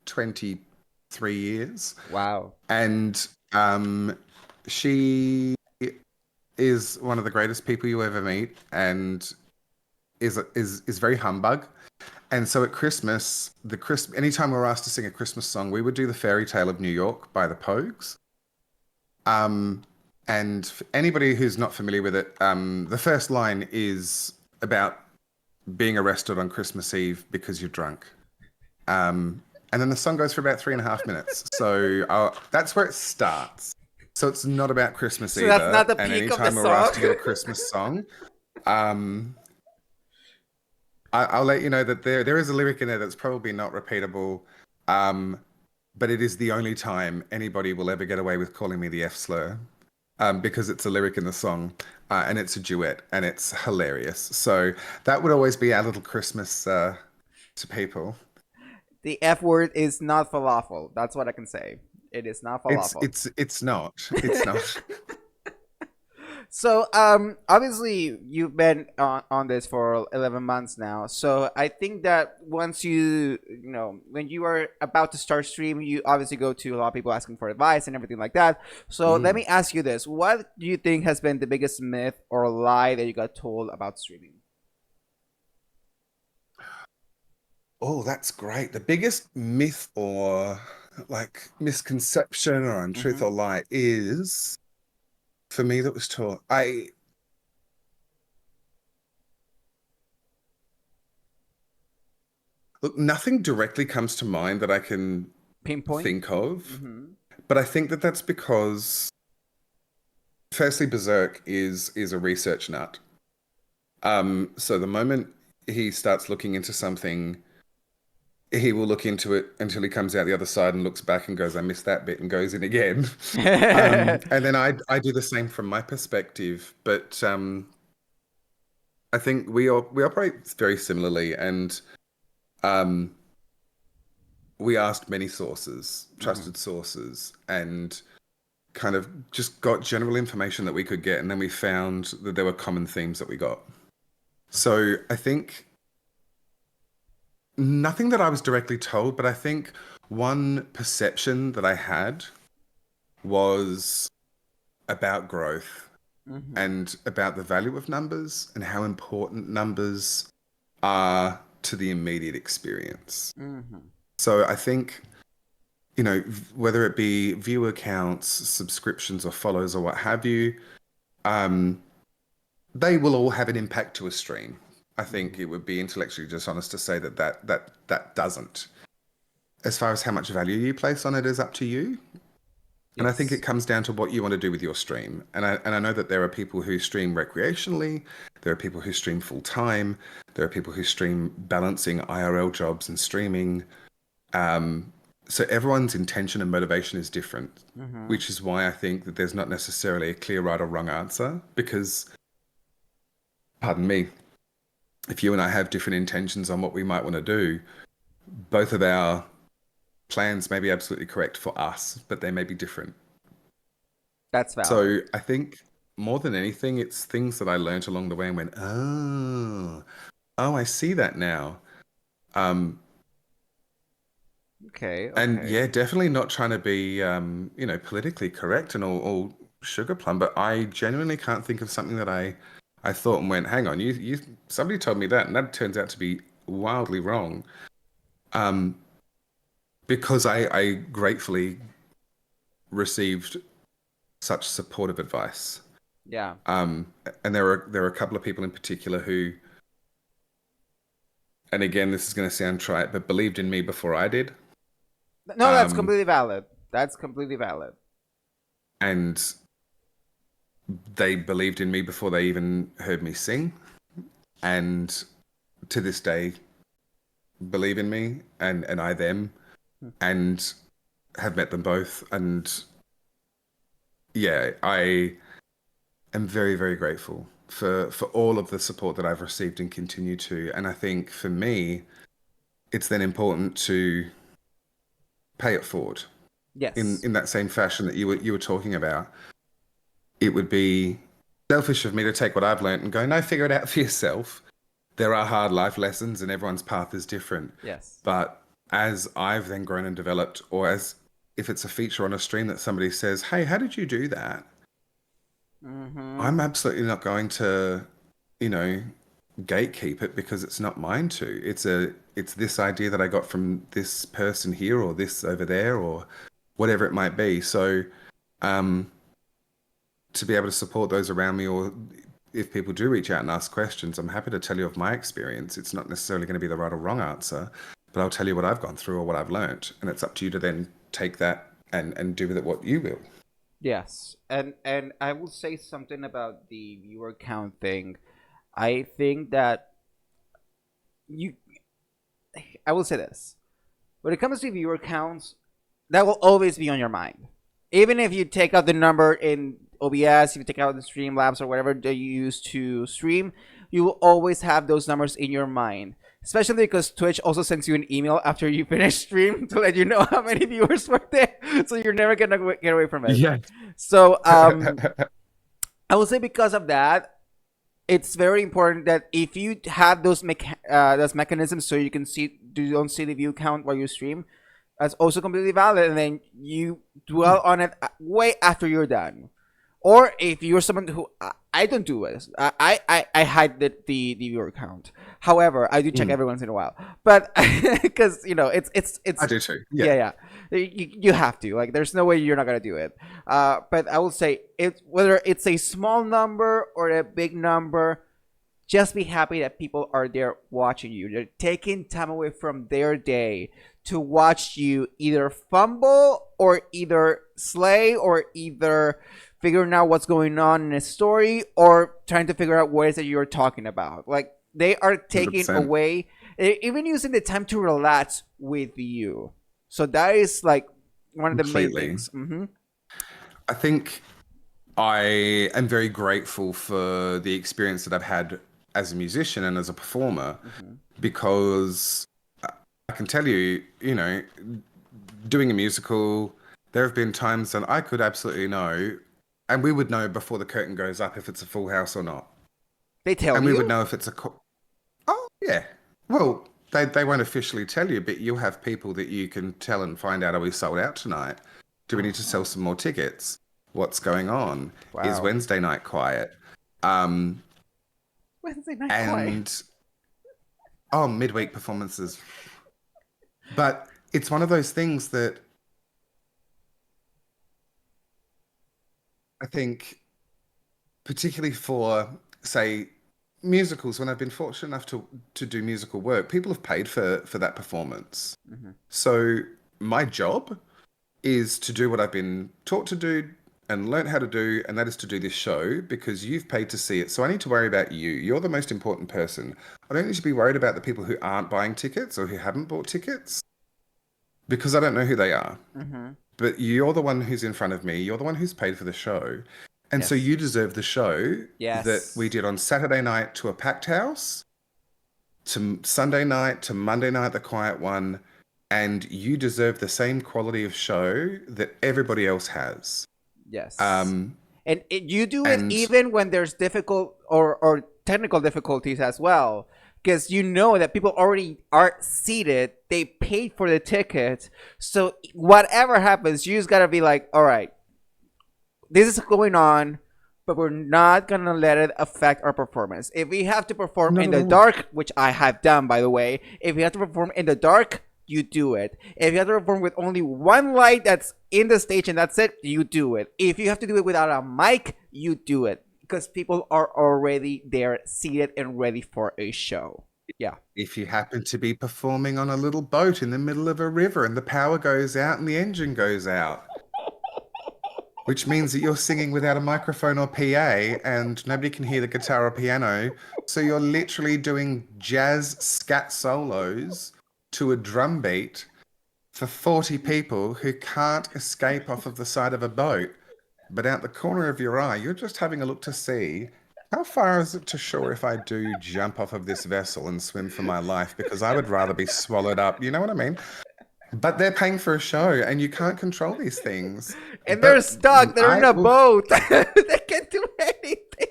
23 years. Wow. And she is one of the greatest people you ever meet, and is very humbug. And so at Christmas, anytime we were asked to sing a Christmas song, we would do the Fairy Tale of New York by the Pogues. Um, and for anybody who's not familiar with it, the first line is about being arrested on Christmas Eve because you're drunk. And then the song goes for about 3.5 minutes. So that's where it starts. So it's not about Christmas So that's not either. the And peak of the anytime we're song. asked to do a Christmas song, um, I'll let you know that there is a lyric in there that's probably not repeatable, um, but it is the only time anybody will ever get away with calling me the F slur, because it's a lyric in the song, and it's a duet, and it's hilarious. So that would always be our little Christmas to people. The F word is not falafel. That's what I can say. It is not It's falafel. it's it's not. It's not. So, obviously, you've been on this for 11 months now. So, I think that once when you are about to start stream, you obviously go to a lot of people asking for advice and everything like that. So, let Mm. me ask you this. What do you think has been the biggest myth or lie that you got told about streaming? Oh, that's great. The biggest myth or like misconception or untruth Hmm. or lie is for me that was taught. I Look, nothing directly comes to mind that I can Pinpoint? think of, Hmm. but I think that that's because firstly, Berserk is a research nut. So the moment he starts looking into something, he will look into it until he comes out the other side and looks back and goes, "I missed that bit," and goes in again. And then I do the same from my perspective, but I think we operate very similarly, and um, we asked many sources, Hmm. trusted sources, and kind of just got general information that we could get, and then we found that there were common themes that we got. So I think nothing that I was directly told, but I think one perception that I had was about growth Hmm. and about the value of numbers and how important numbers are to the immediate experience. Hmm. So I think, you know, whether it be viewer counts, subscriptions, or follows, or what have you, um, they will all have an impact to a stream. I think it Hmm. would be intellectually dishonest to say that doesn't. As far as how much value you place on it is up to you. And I think it Yes. comes down to what you want to do with your stream. And I know that there are people who stream recreationally, there are people who stream full time, there are people who stream balancing IRL jobs and streaming. Um, so everyone's intention and motivation is different, Hmm. which is why I think that there's not necessarily a clear right or wrong answer. Because, pardon me, if you and I have different intentions on what we might want to do, both of our plans may be absolutely correct for us, but they may be different. That's valid. So I think more than anything, it's things that I learned along the way and went, oh, I see that now. Um, Okay. and Okay. yeah, definitely not trying to be, politically correct and all sugar plum, but I genuinely can't think of something that I I thought and went, hang on, somebody told me that, and that turns out to be wildly wrong. Um, because I gratefully received such supportive advice. Yeah. Um, and there are a couple of people in particular who, and again, this is going to sound trite, but believed in me before I did. No, that's Um, completely valid. That's completely valid. and they believed in me before they even heard me sing. And to this day, believe in me and I them, and have met them both. And yeah, I am very, very grateful for all of the support that I've received and continue to. And I think for me, it's then important to pay it forward Yes. in that same fashion that you were talking about. It would be selfish of me to take what I've learned and go, no, figure it out for yourself. There are hard life lessons and everyone's path is different. Yes. But as I've then grown and developed, or as if it's a feature on a stream that somebody says, hey, how did you do that? Mm-hmm. I'm absolutely not going to, you know, gatekeep it because it's not mine to. It's this idea that I got from this person here or this over there or whatever it might be. So um to be able to support those around me, or if people do reach out and ask questions, I'm happy to tell you of my experience. It's not necessarily going to be the right or wrong answer, but I'll tell you what I've gone through or what I've learnt, and it's up to you to then take that and do with it what you will. Yes. And I will say something about the viewer count thing. I think that you I will say this. When it comes to viewer counts, that will always be on your mind. Even if you take out the number in OBS, if you take out the Streamlabs or whatever that you use to stream, you will always have those numbers in your mind. Especially because Twitch also sends you an email after you finish stream to let you know how many viewers were there. So you're never gonna get away from it. Yeah. So I will say because of that, it's very important that if you have those mechanisms so you can see you don't see the view count while you stream, that's also completely valid, and then you dwell on it way after you're done. Or if you're someone who I don't do this, I hide the viewer count. However, I do check every once in a while, but because it's I do too. yeah, yeah. You have to, like, there's no way you're not gonna do it. But I will say it, whether it's a small number or a big number, just be happy that people are there watching you. They're taking time away from their day to watch you either fumble or either slay or either figuring out what's going on in a story or trying to figure out what is it you're talking about. Like, they are taking 100%. away, even using the time to relax with you. So that is like one of the main Completely. things. Mm-hmm. I think I am very grateful for the experience that I've had as a musician and as a performer, because I can tell you, doing a musical, there have been times that I could absolutely know, and we would know before the curtain goes up if it's a full house or not. They tell And you? we would know if it's oh, yeah. Well, they won't officially tell you, but you'll have people that you can tell and find out, are we sold out tonight? Do we need to sell some more tickets? What's going on? Is Wow. Wednesday night quiet? Wednesday night And midweek performances. But it's one of those things that I think, particularly for, say, musicals, when I've been fortunate enough to do musical work, people have paid for that performance. So my job is to do what I've been taught to do and learn how to do, and that is to do this show because you've paid to see it. So I need to worry about you. You're the most important person. I don't need to be worried about the people who aren't buying tickets or who haven't bought tickets because I don't know who they are. But you're the one who's in front of me. You're the one who's paid for the show. And so Yes. you deserve the show Yes. that we did on Saturday night to a packed house, to Sunday night, to Monday night, the quiet one. And you deserve the same quality of show that everybody else has. Yes. Um, And you do it and even when there's difficult or technical difficulties as well. Because you know that people already are seated, they paid for the ticket. So whatever happens, you just gotta be like, all right, this is going on. but we're not gonna let it affect our performance. If we have to perform Not in at the all. dark, which I have done by the way, if you have to perform in the dark, you do it. If you have to perform with only one light that's in the stage and that's it, you do it. If you have to do it without a mic, you do it. Because people are already there, seated and ready for a show. Yeah. If you happen to be performing on a little boat in the middle of a river and the power goes out and the engine goes out, which means that you're singing without a microphone or PA and nobody can hear the guitar or piano. So you're literally doing jazz scat solos to a drum beat for 40 people who can't escape off of the side of a boat. But out the corner of your eye, you're just having a look to see how far is it to shore if I do jump off of this vessel and swim for my life, because I would rather be swallowed up. You know what I mean? But they're paying for a show and you can't control these things. And they're But stuck. They're in I a will boat. They can't do anything.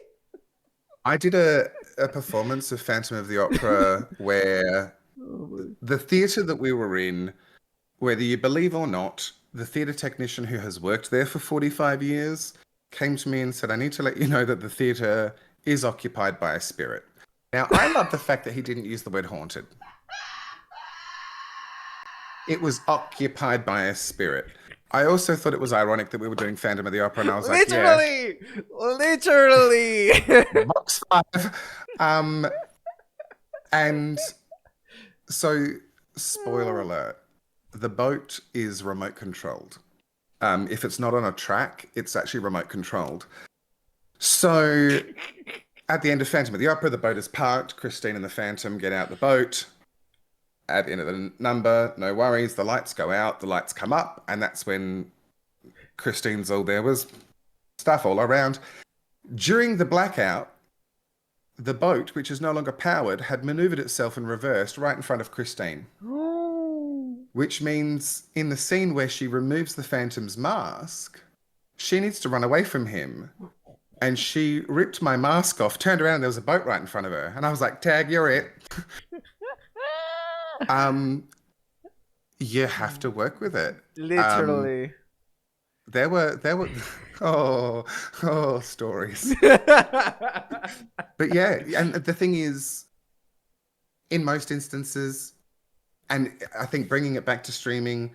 I did a performance of Phantom of the Opera where the theatre that we were in, whether you believe or not, the theatre technician who has worked there for 45 years came to me and said, I need to let you know that the theatre is occupied by a spirit. Now, I love the fact that he didn't use the word haunted. It was occupied by a spirit. I also thought it was ironic that we were doing Phantom of the Opera, and I was like, yeah, Literally. box 5. And so, spoiler alert, the boat is remote controlled. If it's not on a track, it's actually remote controlled. So at the end of Phantom of the Opera, the boat is parked. Christine and the Phantom get out the boat. At the end of the number, no worries, the lights go out, the lights come up, and that's when Christine's all there was stuff all around. During the blackout, the boat, which is no longer powered, had maneuvered itself in reverse right in front of Christine. Which means in the scene where she removes the Phantom's mask, she needs to run away from him. And she ripped my mask off, turned around, and there was a boat right in front of her. And I was like, Tag, you're it. You have to work with it. Literally. There were stories. But yeah, and the thing is, in most instances, and I think bringing it back to streaming,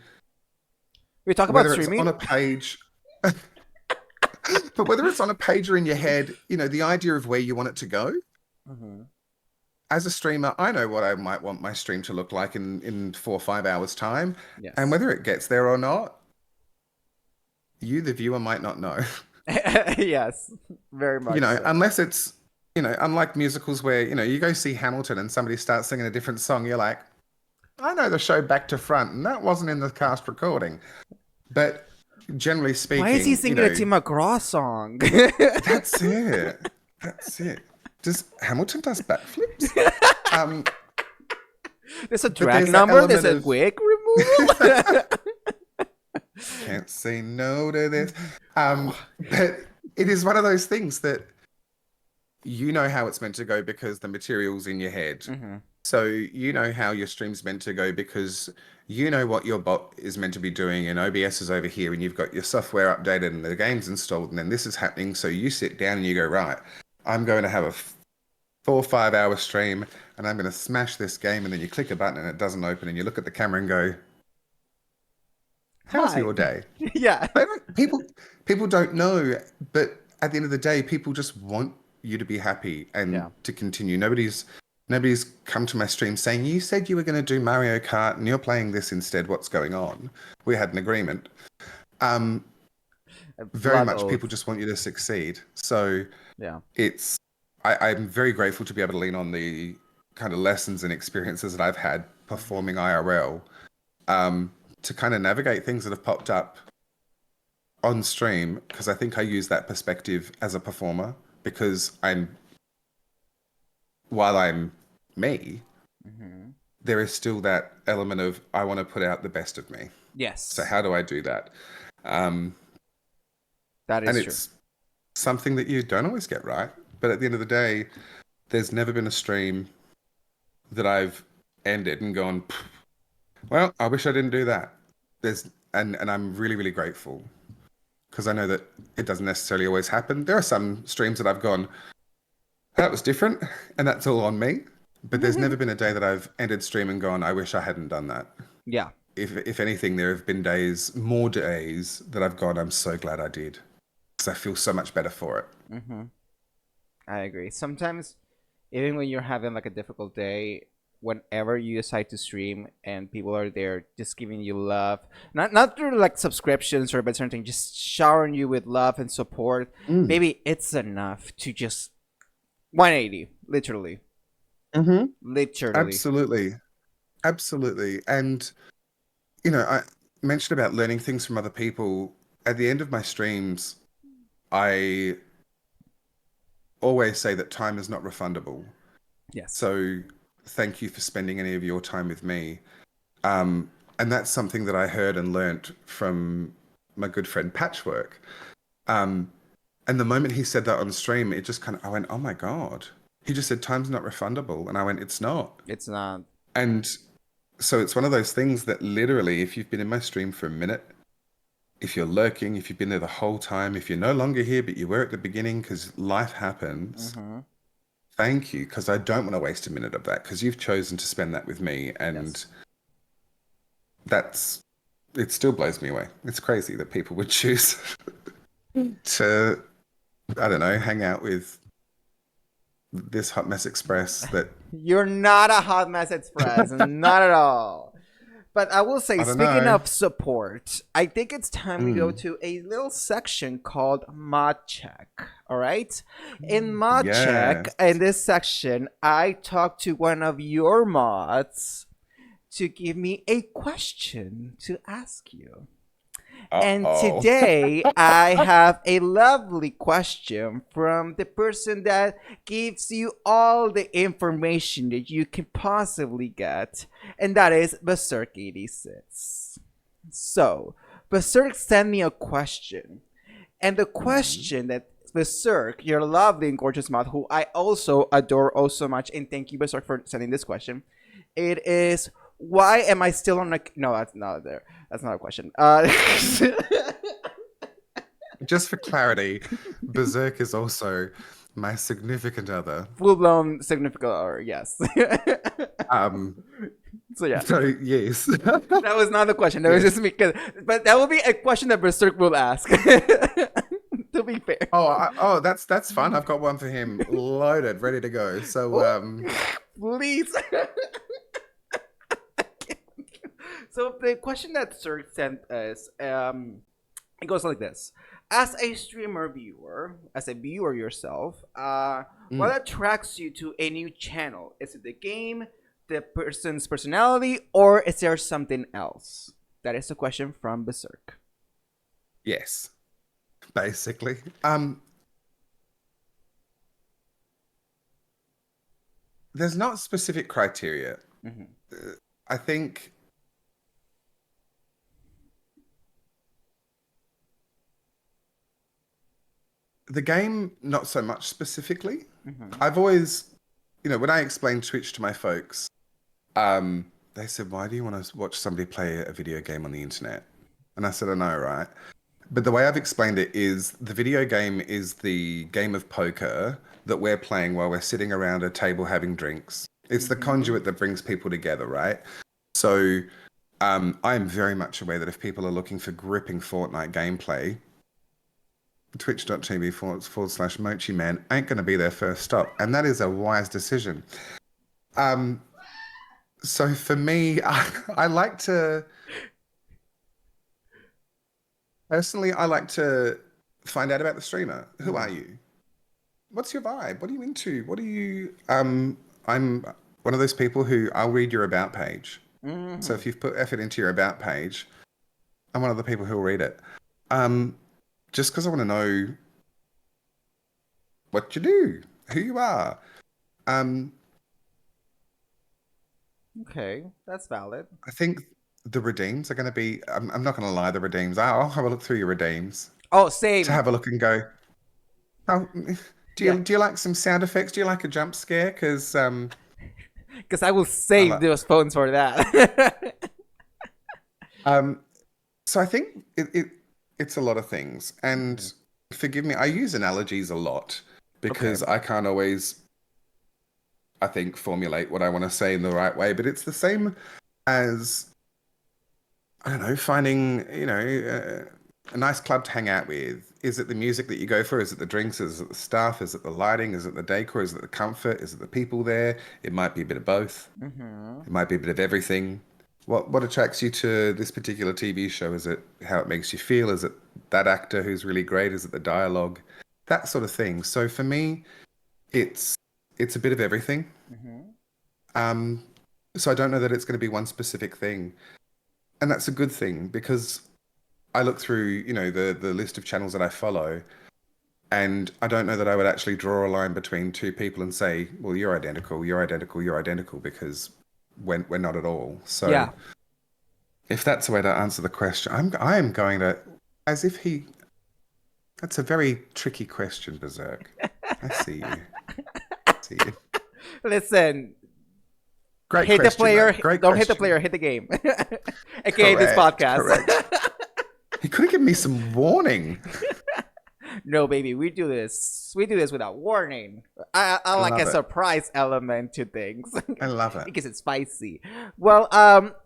We talk about whether it's streaming. on a page, but whether it's on a page or in your head, you know, the idea of where you want it to go. Mhm. As a streamer, I know what I might want my stream to look like in 4 or 5 hours time. Yes. And whether it gets there or not, you, the viewer, might not know. Yes, very much. You know, so. unless it's, you know, unlike musicals where, you know, you go see Hamilton and somebody starts singing a different song, you're like, I know the show back to front, and that wasn't in the cast recording. But generally speaking, Why is he singing you know, a Tim McGraw song? that's it. That's it. Hamilton does backflips? There's a But drag there's that number. There's a element of- wig removal. Can't say no to this. But it is one of those things that you know how it's meant to go because the material's in your head. Mhm. So you know how your stream's meant to go because you know what your bot is meant to be doing, and OBS is over here, and you've got your software updated and the game's installed, and then this is happening. So you sit down and you go, right, I'm going to have a 4 or 5 hour stream, and I'm going to smash this game, and then you click a button and it doesn't open, and you look at the camera and go, how's Hi. your day? Yeah. People don't know, but at the end of the day, people just want you to be happy and to continue. Nobody's come to my stream saying, you said you were going to do Mario Kart and you're playing this instead. What's going on? We had an agreement. Very much people just want you to succeed. So Yeah. I'm very grateful to be able to lean on the kind of lessons and experiences that I've had performing IRL to kind of navigate things that have popped up on stream, because I think I use that perspective as a performer, because while I'm me, there is still that element of I want to put out the best of me. Yes. So how do I do that? That is and true. it's something that you don't always get right. But at the end of the day, there's never been a stream that I've ended and gone, well, I wish I didn't do that. And I'm really, really grateful, because I know that it doesn't necessarily always happen. There are some streams that I've gone, that was different, and that's all on me. But there's never been a day that I've ended stream and gone, I wish I hadn't done that. Yeah. If anything, there have been days, more days, that I've gone, I'm so glad I did, because I feel so much better for it. Mm-hmm. I agree. Sometimes, even when you're having like a difficult day, whenever you decide to stream and people are there just giving you love, not through like subscriptions or but something, just showering you with love and support, maybe it's enough to just 180, literally. Mm-hmm. Literally. Absolutely. And I mentioned about learning things from other people. At the end of my streams, I always say that time is not refundable. Yes. So thank you for spending any of your time with me. And that's something that I heard and learnt from my good friend Patchwork. And the moment he said that on stream, it just I went, oh my God. He just said, time's not refundable. And I went, it's not. It's not. And so it's one of those things that literally, if you've been in my stream for a minute, if you're lurking, if you've been there the whole time, if you're no longer here, but you were at the beginning because life happens, thank you, because I don't want to waste a minute of that, because you've chosen to spend that with me. And it still blows me away. It's crazy that people would choose to, I don't know, hang out with this Hot Mess Express that... You're not a Hot Mess Express. Not at all. But I will say, speaking of support, I think it's time we go to a little section called Mod Check. All right? In Mod Check, in this section, I talk to one of your mods to give me a question to ask you. And today, I have a lovely question from the person that gives you all the information that you can possibly get, and that is Berserk86. So, Berserk sent me a question, and the question that Berserk, your lovely and gorgeous mod, who I also adore oh so much, and thank you, Berserk, for sending this question, it is, why am I still on like... No, that's not there. That's not a question. Just for clarity, Berserk is also my significant other. Full-blown significant other, yes. So yeah. So yes. That was not the question. That was just because, but that will be a question that Berserk will ask. To be fair. That's fun. I've got one for him, loaded, ready to go. So please. So the question that Sir sent us, it goes like this: as a streamer viewer, as a viewer yourself, what attracts you to a new channel? Is it the game, the person's personality, or is there something else? That is a question from Berserk. Yes, basically. There's not specific criteria. I think the game, not so much specifically. I've always, when I explained Twitch to my folks, they said, why do you want to watch somebody play a video game on the internet? And I said, I know, right? But the way I've explained it is the video game is the game of poker that we're playing while we're sitting around a table having drinks. It's the conduit that brings people together, right? So I am very much aware that if people are looking for gripping Fortnite gameplay, twitch.tv/Moachiman ain't going to be their first stop. And that is a wise decision. So for me, I like to... Personally, I like to find out about the streamer. Who are you? What's your vibe? What are you into? What are you... I'm one of those people who I'll read your about page. So if you've put effort into your about page, I'm one of the people who will read it. Just because I want to know what you do, who you are. Okay, that's valid. I think the redeems are going to be... I'm not going to lie, the redeems. I'll have a look through your redeems. Oh, same. To have a look and go, oh, do you like some sound effects? Do you like a jump scare? Because I will save those phones for that. So I think it's a lot of things. And forgive me, I use analogies a lot Okay. because I can't always, I think, formulate what I want to say in the right way. But it's the same as, I don't know, finding, a nice club to hang out with. Is it the music that you go for? Is it the drinks? Is it the staff? Is it the lighting? Is it the decor? Is it the comfort? Is it the people there? It might be a bit of both. Mm-hmm. It might be a bit of everything. What attracts you to this particular TV show? Is it how it makes you feel? Is it that actor who's really great? Is it the dialogue? That sort of thing. So for me, it's it's a bit of everything. Mm-hmm. Um, so I don't know that it's going to be one specific thing, and that's a good thing because I look through, the list of channels that I follow, and I don't know that I would actually draw a line between two people and say, well, you're identical, you're identical, you're identical, because we're not at all. So Yeah. if that's the way to answer the question, I am going to, as if he. That's a very tricky question, Berserk. I see you. See you. Listen, Great hit the question, player. though. Great Don't hit the question. player. Hit the game. AKA this Correct. podcast. Correct. He could have given me some warning. No, baby, we do this. We do this without warning. I I like a love it. surprise element to things. I love it. Because it's spicy. Well,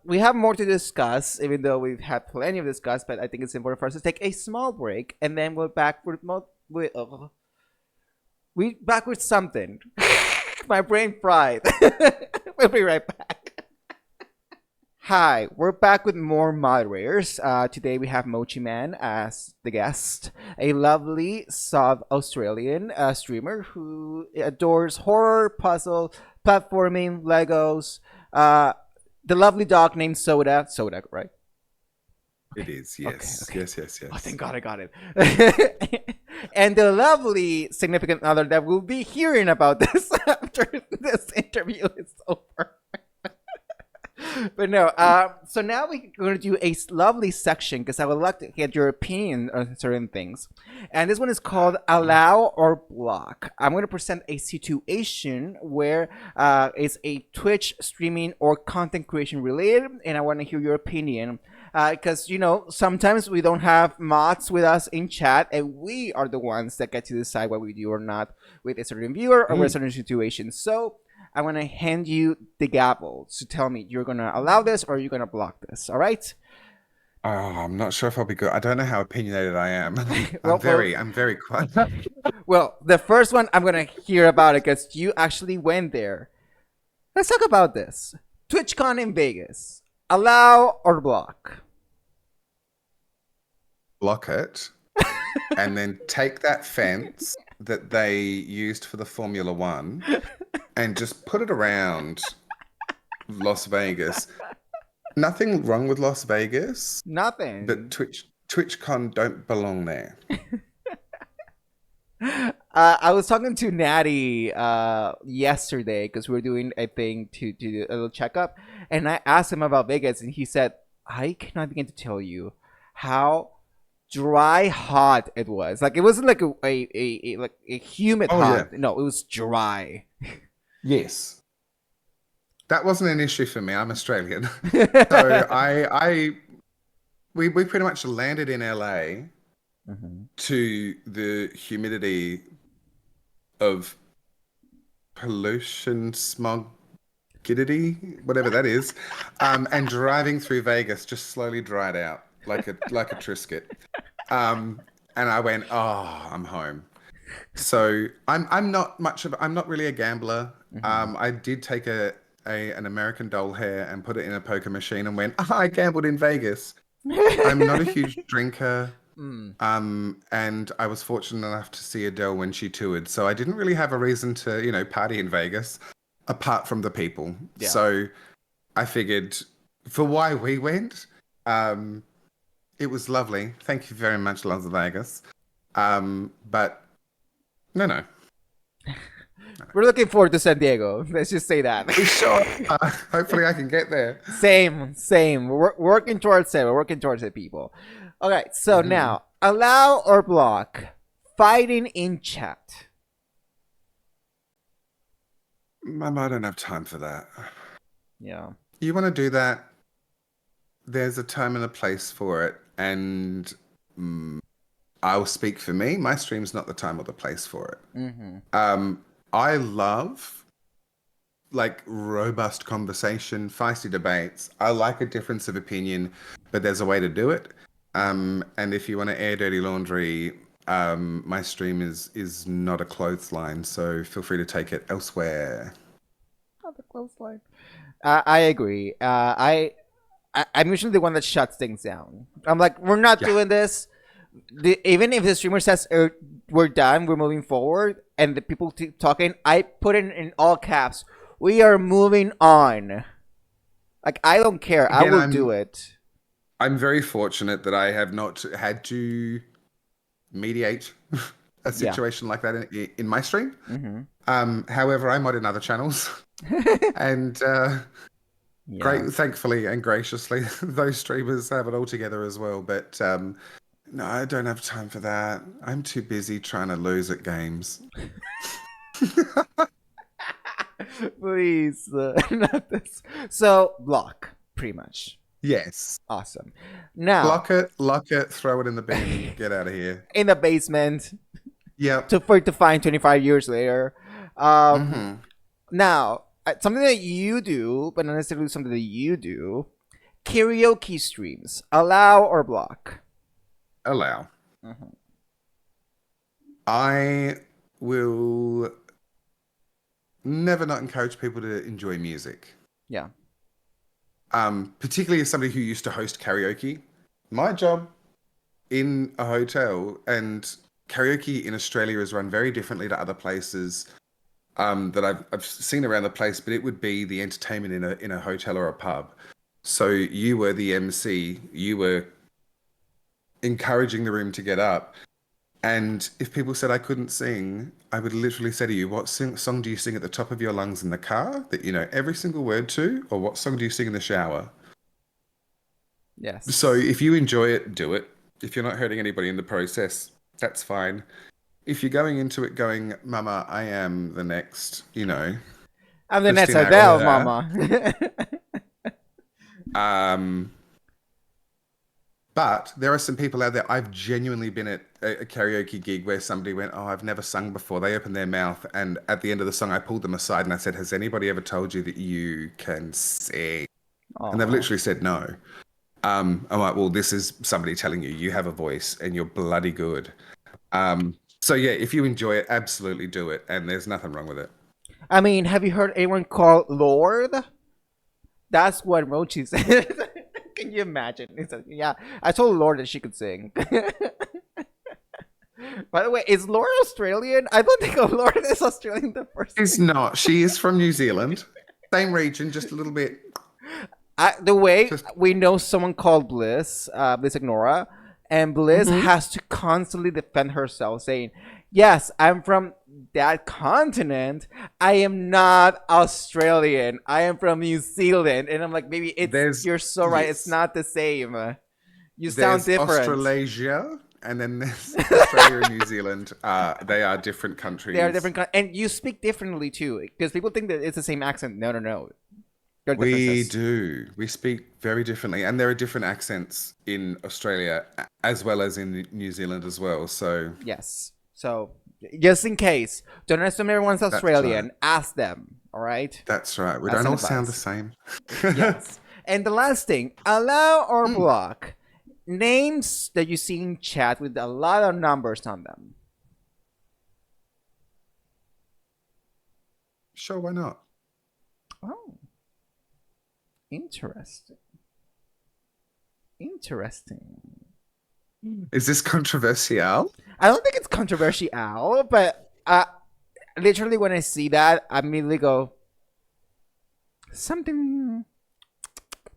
we have more to discuss, even though we've had plenty of discuss. But I think it's important for us to take a small break, and then we're back we back with something. My brain fried. We'll be right back. Hi, we're back with more moderators. Today we have Moachiman as the guest, a lovely South Australian streamer who adores horror, puzzle, platforming, Legos. The lovely dog named Soda. Soda, right? It is, Okay, yes. okay. Yes. Oh, thank God I got it. And the lovely significant other that will be hearing about this after this interview is over. But no, so now we're going to do a lovely section because I would like to get your opinion on certain things. And this one is called Allow or Block. I'm going to present a situation where it's a Twitch streaming or content creation related, and I want to hear your opinion. Because, sometimes we don't have mods with us in chat, and we are the ones that get to decide what we do or not with a certain viewer or with a certain situation. So I want to hand you the gavel to tell me you're going to allow this or you're going to block this. All right? Oh, I'm not sure if I'll be good. I don't know how opinionated I am. Well, I'm very quiet. Well, the first one I'm going to hear about it because you actually went there. Let's talk about this. TwitchCon in Vegas. Allow or block? Block it, and then take that fence that they used for the Formula One and just put it around Las Vegas. Nothing wrong with Las Vegas, Nothing. but TwitchCon don't belong there. I was talking to Natty yesterday because we were doing a thing to do a little checkup, and I asked him about Vegas, and he said, "I cannot begin to tell you how dry hot it was. Like it wasn't like a humid hot. Yeah. No, it was dry." Yes. That wasn't an issue for me. I'm Australian. So we pretty much landed in LA to the humidity of pollution, smogidity, whatever that is, and driving through Vegas just slowly dried out like a Triscuit. And I went, oh, I'm home. So I'm not really a gambler. I did take an American doll hair and put it in a poker machine and went, I gambled in Vegas. I'm not a huge drinker. And I was fortunate enough to see Adele when she toured. So I didn't really have a reason to, party in Vegas apart from the people. Yeah. So I figured for why we went, it was lovely. Thank you very much, Las Vegas. But no. We're looking forward to San Diego. Let's just say that. Sure. Hopefully I can get there. Same. We're working towards it. We're working towards it, people. Okay, so now, allow or block fighting in chat? Mum, I don't have time for that. Yeah. You want to do that? There's a time and a place for it. And I'll speak for me. My stream's not the time or the place for it. Mm-hmm. I love like robust conversation, feisty debates. I like a difference of opinion, but there's a way to do it. And if you want to air dirty laundry, my stream is not a clothesline, so feel free to take it elsewhere. Not the close line. I agree. I'm usually the one that shuts things down. I'm like, we're not Yeah. doing this. Even if the streamer says we're done, we're moving forward, and the people keep talking, I put it in all caps. We are moving on. Like, I don't care. I Again, will do it. I'm very fortunate that I have not had to mediate a situation like that in my stream. Mm-hmm. However, I'm on in other channels, and Yeah. thankfully and graciously, those streamers have it all together as well. But no, I don't have time for that. I'm too busy trying to lose at games. Please, not this. So, block, pretty much. Yes. Awesome. Now, Lock it, throw it in the bin, get out of here. in the basement, Yep. for it to find 25 years later. Mhm. Now, something that you do, but not necessarily something that you do, karaoke streams, allow or block? Allow. Mhm. I will never not encourage people to enjoy music. Yeah. Particularly as somebody who used to host karaoke. My job in a hotel, and karaoke in Australia is run very differently to other places that I've seen around the place, but it would be the entertainment in a hotel or a pub. So you were the MC, you were encouraging the room to get up. And if people said I couldn't sing, I would literally say to you, what song do you sing at the top of your lungs in the car that you know every single word to? Or what song do you sing in the shower? Yes. So if you enjoy it, do it. If you're not hurting anybody in the process, that's fine. If you're going into it going, Mama, I am the next, I'm the next Christina Adele, Aguilera. mama. But there are some people out there. I've genuinely been at a karaoke gig where somebody went, "Oh, I've never sung before." They opened their mouth, and at the end of the song, I pulled them aside and I said, "Has anybody ever told you that you can sing?" And they've Aw. literally said no. I'm like, "Well, this is somebody telling you you have a voice and you're bloody good." So yeah, if you enjoy it, absolutely do it, and there's nothing wrong with it. I mean, have you heard anyone call Lord? That's what Mochi said. Can you imagine? He said, yeah, I told Lord that she could sing. By the way, is Lord Australian? I don't think Lord is Australian the first She's thing. not. She is from New Zealand. Same region, just a little bit. The way Just we know someone called Bliss, Bliss Ignora, and Bliss has to constantly defend herself, saying, yes, I'm from that continent. I am not Australian. I am from New Zealand. And I'm like, maybe you're so right. It's yes. not the same. You sound There's different. Australasia, and then there's Australia and New Zealand. They are different countries. They are different, and you speak differently too, because people think that it's the same accent. No, no, no. There are We differences. do. We speak very differently, and there are different accents in Australia as well as in New Zealand as well. So Yes. So just in case, don't assume everyone's that's Australian. right. Ask them. All right. That's right. We That's don't an all sound the advice. same. Yes. And the last thing, allow or block names that you see in chat with a lot of numbers on them. Sure, why not? Oh, interesting. Interesting. Is this controversial? I don't think it's controversial, but literally when I see that, I immediately go, something.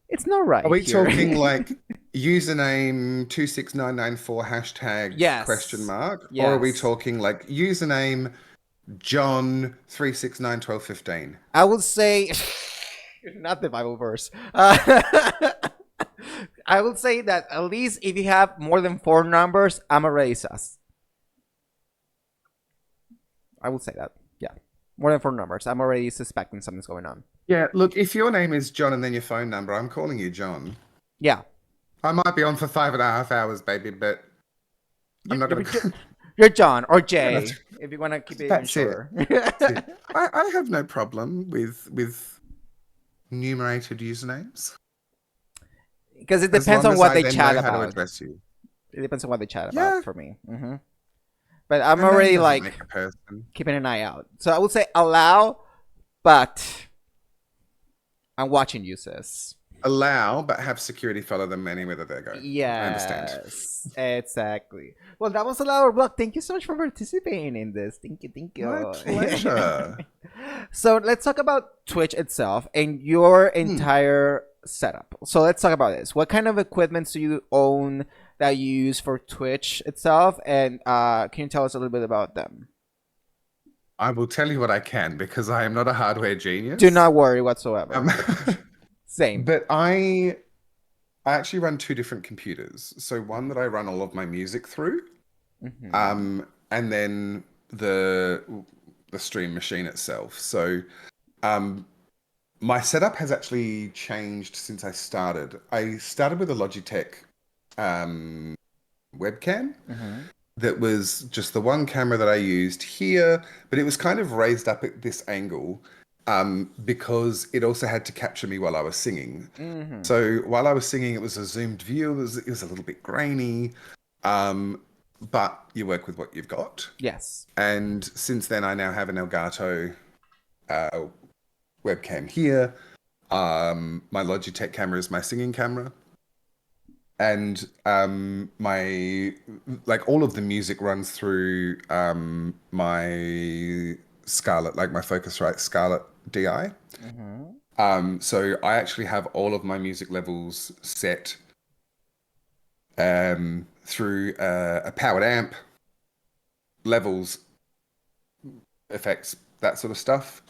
It's not right. Are we here. talking like username 26994 hashtag Yes. question mark? Yes. Or are we talking like username John 3691215? I would say, not the Bible verse. I would say that at least if you have more than 4 numbers, I'm a racist. I would say that. Yeah. More than 4 numbers. I'm already suspecting something's going on. Yeah, look, if your name is John and then your phone number, I'm calling you John. Yeah. I might be on for 5.5 hours, baby, but I'm not gonna. You're John or Yeah, Jay, if you want to keep it even that's it. shorter. That's it. I have no problem with numerated usernames Because it as depends long on as what I they then chat know how to about. address you. It depends on what they chat about Yeah, for me. But I'm a name already doesn't like make a person. keeping an eye out. So I would say allow, but I'm watching you, sis. Allow, but have security follow them anywhere that they go. I understand. Yes, exactly. Well, that was a lot of block. Thank you so much for participating in this. Thank you, thank My you. pleasure. So let's talk about Twitch itself and your Hmm. entire setup. So let's talk about this. What kind of equipment do you own that you use for Twitch itself? And can you tell us a little bit about them? I will tell you what I can because I am not a hardware Do genius. not worry whatsoever. Um, Same. but I actually run two different computers. So one that I run all of my music through, Hmm. and then the stream machine itself. So um, my setup has actually changed since I started. I started with a Logitech um, webcam Hmm. that was just the one camera that I used here, but it was kind of raised up at this angle because it also had to capture me while I was singing. Hmm. So while I was singing, it was a zoomed view. It was a little bit grainy, um, but you work with what you've got. Yes. And since then, I now have an Elgato uh, webcam here. My Logitech camera is my singing camera, and my like all of the music runs through my Scarlett, like my Focusrite Scarlett DI. Hmm. So I actually have all of my music levels set through a powered amp, levels, effects, that sort of stuff.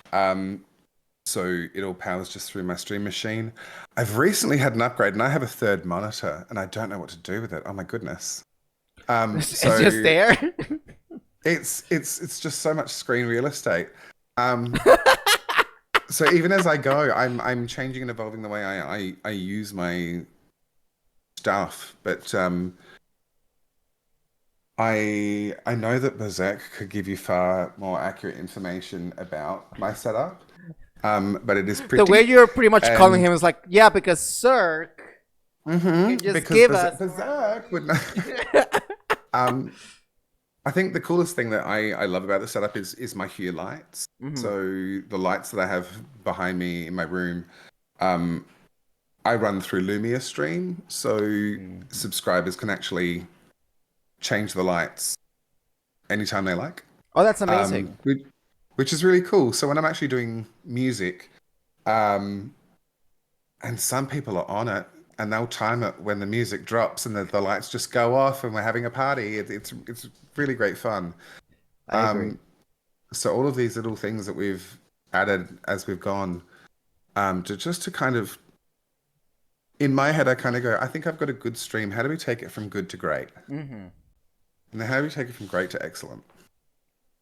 So it all powers just through my stream machine. I've recently had an upgrade and I have a third monitor and I don't know what to do with it. Oh my goodness. It's just So there. it's just so much screen real estate. Um, so even as I go, I'm changing and evolving the way I use my stuff. But I know that Berserk could give you far more accurate information about my setup. But it is The way pretty. you're pretty much calling And him is like, yeah, because Cirque can just because give us. Berserk would know. Um, I think the coolest thing that I love about the setup is my Hue lights. Hmm. So the lights that I have behind me in my room, um, I run through Lumia Stream, so Hmm. subscribers can actually change the lights anytime they like, Oh, that's um, amazing. which, which is really cool. So when I'm actually doing music, um, and some people are on it, and they'll time it when the music drops and the lights just go off, and we're having a party. It's really great fun. I agree. Um, so all of these little things that we've added as we've gone, to just to kind of in my head, I kind of go, I think I've got a good stream. How do we take it from good to great? Hmm. And then how do we take it from great to excellent?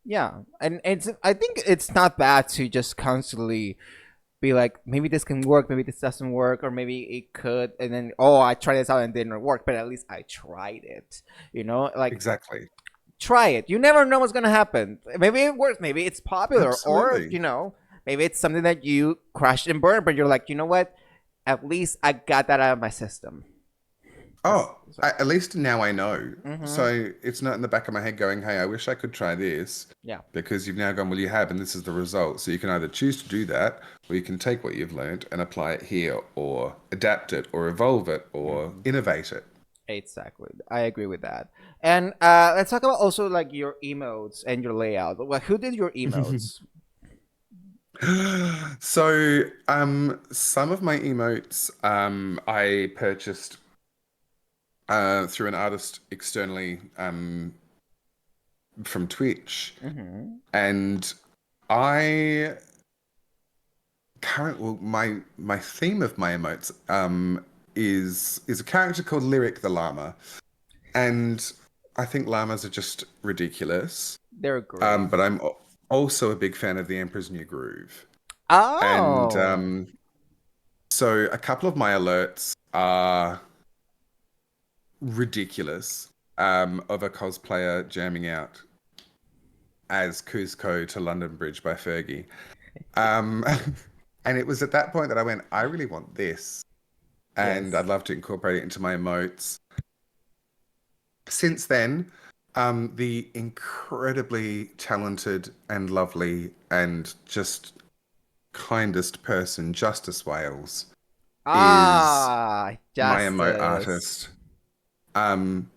Yeah, and it's. I think it's not bad to just constantly be like, maybe this can work, maybe this doesn't work, or maybe it could, and then oh, I tried this out and it didn't work, but at least I tried it. Like Exactly. try it. You never know what's gonna happen. Maybe it works. Maybe it's popular, or Absolutely. maybe it's something that you crashed and burned, but you're like, you know what? At least I got that out of my system. Oh, So, at least now I know. mm-hmm. So it's not in the back of my head going, hey, I wish I could try this. Yeah, Because you've now gone, well, you have, and this is the result. So you can either choose to do that, or you can take what you've learned and apply it here, or adapt it, or evolve it, or mm-hmm. innovate it. Exactly. I agree with that. And let's talk about also like your emotes and your layout. Well, who did your emotes? So, some of my emotes, I purchased through an artist externally from Twitch, Mm-hmm. and I well, my theme of my emotes is a character called Lyric the Llama, and I think llamas are just ridiculous. They're great. But I'm also a big fan of the Emperor's New Groove, and Oh. so a couple of my alerts are ridiculous. of a cosplayer jamming out as Cusco to London Bridge by Fergie. Um, and it was at that point that I went, I really want this. And Yes. I'd love to incorporate it into my emotes. Since then, the incredibly talented and lovely and just kindest person, Justice Wales, is Ah, my emote justice. artist.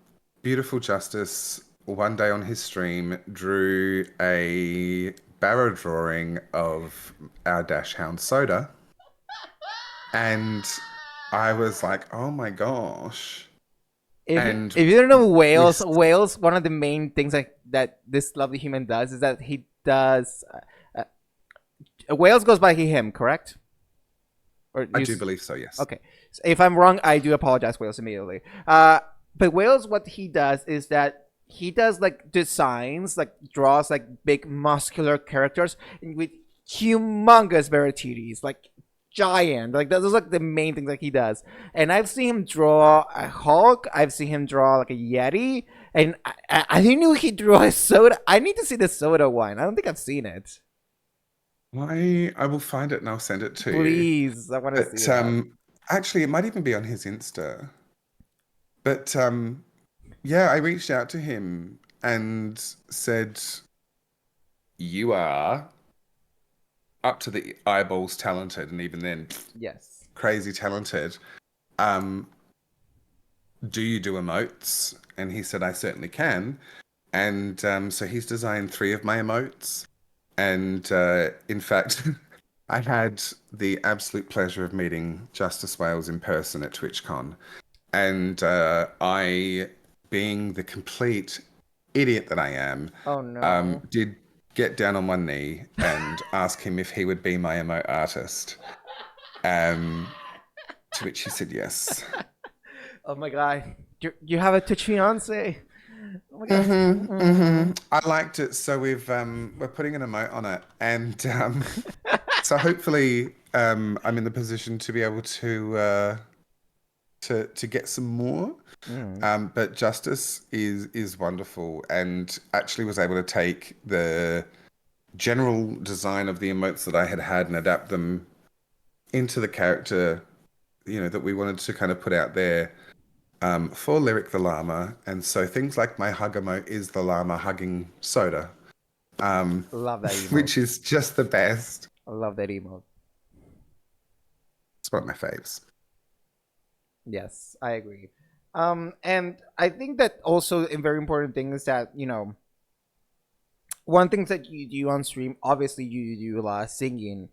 Beautiful Justice, one day on his stream, drew a barrow drawing of our Dash Hound Soda. And I was like, oh my gosh. And If you don't know we, Wales, one of the main things that this lovely human does is that he does. Wales goes by him, correct? Or I do believe so, yes. okay. So if I'm wrong, I do apologize, Wales, immediately. But Wales, what he does is that he does like designs, like draws like big muscular characters with humongous varieties, like giant. Like those are like the main things that he does. And I've seen him draw a Hulk. I've seen him draw like a Yeti. And I didn't know he drew a soda. I need to see the soda one. I don't think I've seen it. I will find it and I'll send it to you. Please, I want to see But that. actually, it might even be on his Insta. But yeah, I reached out to him and said, "You are up to the eyeballs talented, and even then, Yes. crazy talented. Um, do you do emotes?" And he said, "I certainly can." And so he's designed 3 of my emotes. And in fact, I had the absolute pleasure of meeting Justice Wales in person at TwitchCon. And I, being the complete idiot that I am, Oh no. did get down on one knee and ask him if he would be my emote artist. To which he said yes. Oh my god. You have a Twitch fiance. Oh my god. I liked it, so we're putting an emote on it, and so hopefully I'm in the position to be able to get some more. But Justice is wonderful, and actually was able to take the general design of the emotes that I had and adapt them into the character, that we wanted to kind of put out there. For Lyric the Llama, and so things like my hug emote is the llama hugging soda, Love that emote. which is just the best. I love that emote. It's one of my faves. Yes, I agree. And I think that also a very important thing is that one thing that you do on stream, obviously you do a lot of singing.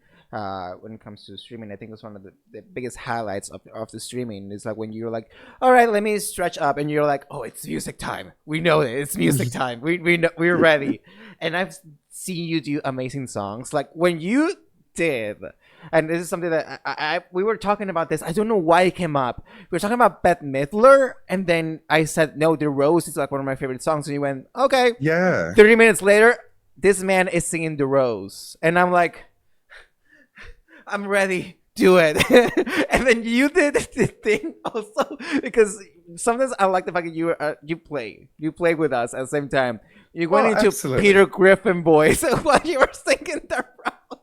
When it comes to streaming, I think it's one of the biggest highlights of the streaming is like when you're like, all right, let me stretch up, and you're like, oh, it's music time. We know it. It's music time. We know, we're ready. And I've seen you do amazing songs. Like when you did, and this is something that we were talking about this. I don't know why it came up. We were talking about Bette Midler, and then I said, no, The Rose is like one of my favorite songs. And you went, okay. Yeah. 30 minutes later, this man is singing The Rose. And I'm like, I'm ready. Do it. And then you did the thing also because sometimes I like the fact that you play with us at the same time. You went into absolutely. Peter Griffin voice while you were singing The Rose.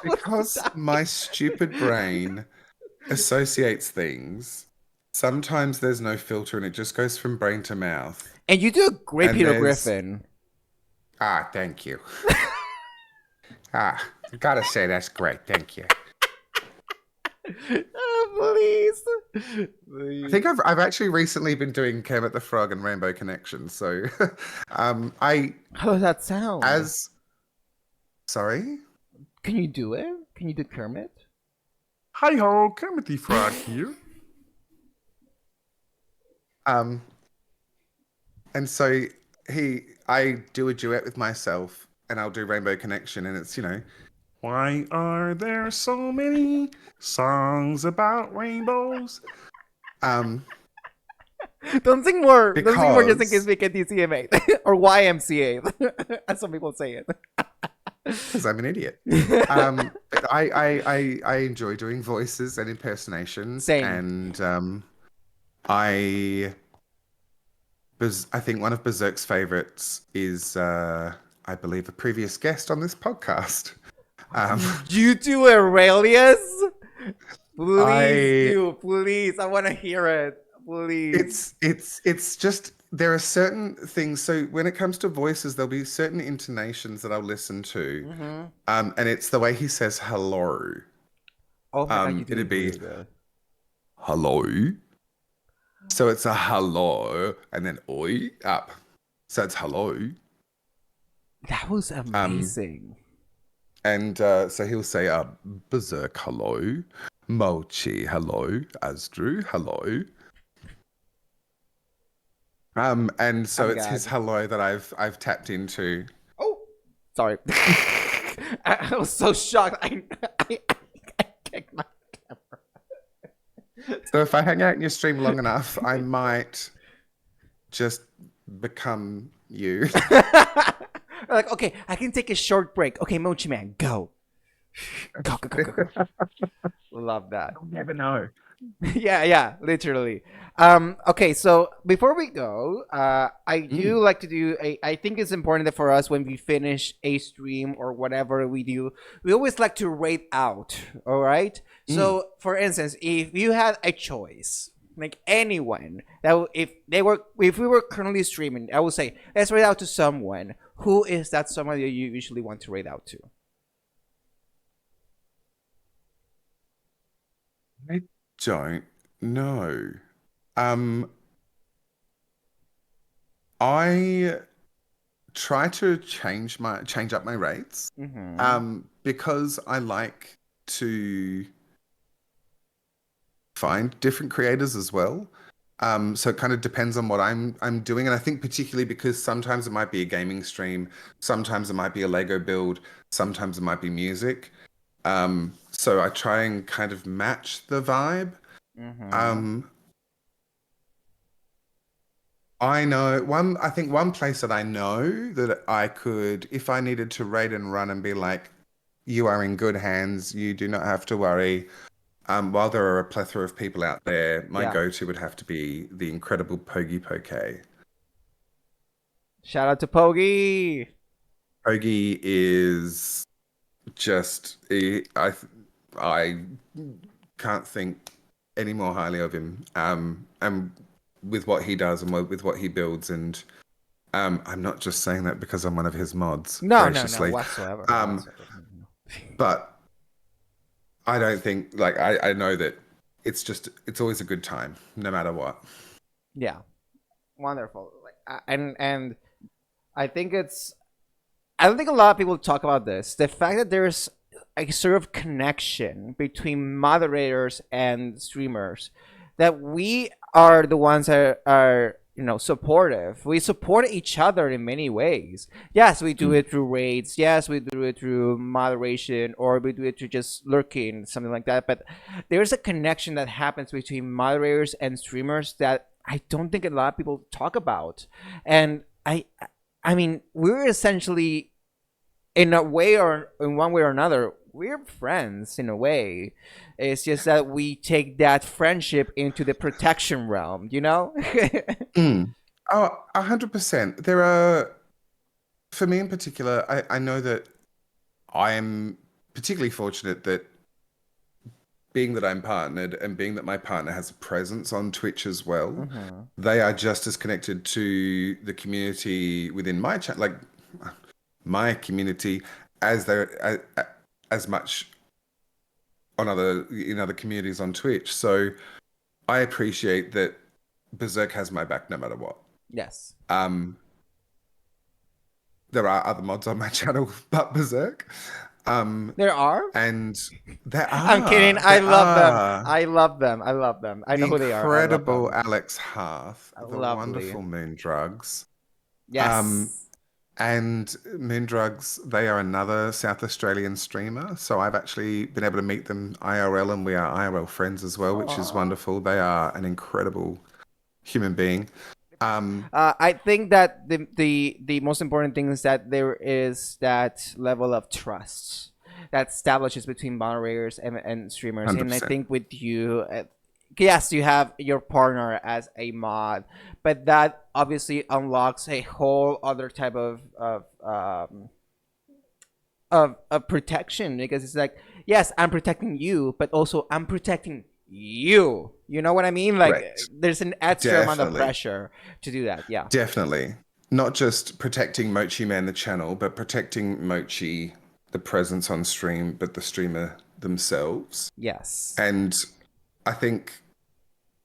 Because my stupid brain associates things. Sometimes there's no filter and it just goes from brain to mouth. And you do a great And Peter Griffin. Thank you. Gotta say that's great. Thank you. Oh, please. I think I've actually recently been doing Kermit the Frog and Rainbow Connection. So, I How does that sound? Sorry. Can you do it? Can you do Kermit? Hi ho, Kermit the Frog here. And so I do a duet with myself, and I'll do Rainbow Connection, and it's why are there so many songs about rainbows? Don't sing more. Because... Don't sing more just in case we get DCMA or YMCA, as some people say it. Because I'm an idiot. But I enjoy doing voices and impersonations. Same. And I I think one of Berserk's favorites is, I believe, a previous guest on this podcast. Um, You do Aurelius? Please I do, please. I want to hear it. Please. it's just there are certain things. So when it comes to voices, there'll be certain intonations that I'll listen to, Mm-hmm. and it's the way he says hello. Oh my god, you do It'd it be really good. hello. So it's a hello and then oi up. So it's hello. That was Um, amazing. and so he'll say, Berserk, hello. Mochi, hello. Asdru, hello. And so I'm it's his God. hello that I've tapped into. Oh, sorry. I was so shocked. I kicked my So if I hang out in your stream long enough, I might just become you. like, okay, I can take a short break. Okay, Moachiman, go. Go, go, go, go, go. Love that. You'll never know. Yeah, literally. Okay, so before we go, I do Mm, like to do I think it's important that for us when we finish a stream or whatever we do, we always like to rate out. All right. mm. So, for instance, if you had a choice, like anyone if we were currently streaming, I would say let's rate out to someone. Who is that someone that you usually want to rate out to? I don't know. Um, I try to change up my rates. Mm-hmm. Because I like to find different creators as well. So it kind of depends on what I'm doing, and I think particularly because sometimes it might be a gaming stream, sometimes it might be a Lego build, sometimes it might be music. So I try and kind of match the vibe. Mm-hmm. Um, I know one. I think one place that I know that I could, if I needed to raid and run and be like, "You are in good hands. You do not have to worry." While there are a plethora of people out there, my Yeah. go-to would have to be the incredible Pogi Poke. Shout out to Pogi. Pogi is just I can't think any more highly of him. And with what he does and with what he builds, and I'm not just saying that because I'm one of his mods, No, graciously. whatsoever, Um, whatsoever. but I don't think like I know that it's always a good time, no matter what. Yeah, wonderful. Like, and I think I don't think a lot of people talk about this. The fact that there's a sort of connection between moderators and streamers, that we are the ones that are supportive. We support each other in many ways. Yes, we do Mm. it through raids. Yes, we do it through moderation, or we do it through just lurking, something like that. But there's a connection that happens between moderators and streamers that I don't think a lot of people talk about. And I mean, we're essentially, in a way or in one way or another, we're friends in a way. It's just that we take that friendship into the protection realm, you know? Mm. Oh, 100%. There are, for me in particular, I know that I am particularly fortunate that being that I'm partnered and being that my partner has a presence on Twitch as well, Hmm. they are just as connected to the community within my chat, like my community, as they're as much on other in other communities on Twitch. So I appreciate that Berserk has my back no matter what. Yes. Um, there are other mods on my channel but Berserk. Um, There are? and I'm kidding. I there love them. are I love them. I love them. I the know who they are. I love incredible them. Alex Hearth, the Lovely. wonderful Moon Drugs. Um, Yes. and Moon Drugs, they are another South Australian streamer. So I've actually been able to meet them IRL, and we are IRL friends as well, which is Aw. wonderful. They are an incredible human being. Um, I think that the most important thing is that there is that level of trust that establishes between moderators and streamers, and I 100%. think with you, yes, you have your partner as a mod, but that obviously unlocks a whole other type of protection, because it's like, yes, I'm protecting you, but also I'm protecting you. You know what I mean? Like, Correct. there's an extra amount of Definitely. pressure to do that. Yeah. Definitely. Not just protecting Moachiman the channel, but protecting Mochi the presence on stream, but the streamer themselves. Yes. And I think,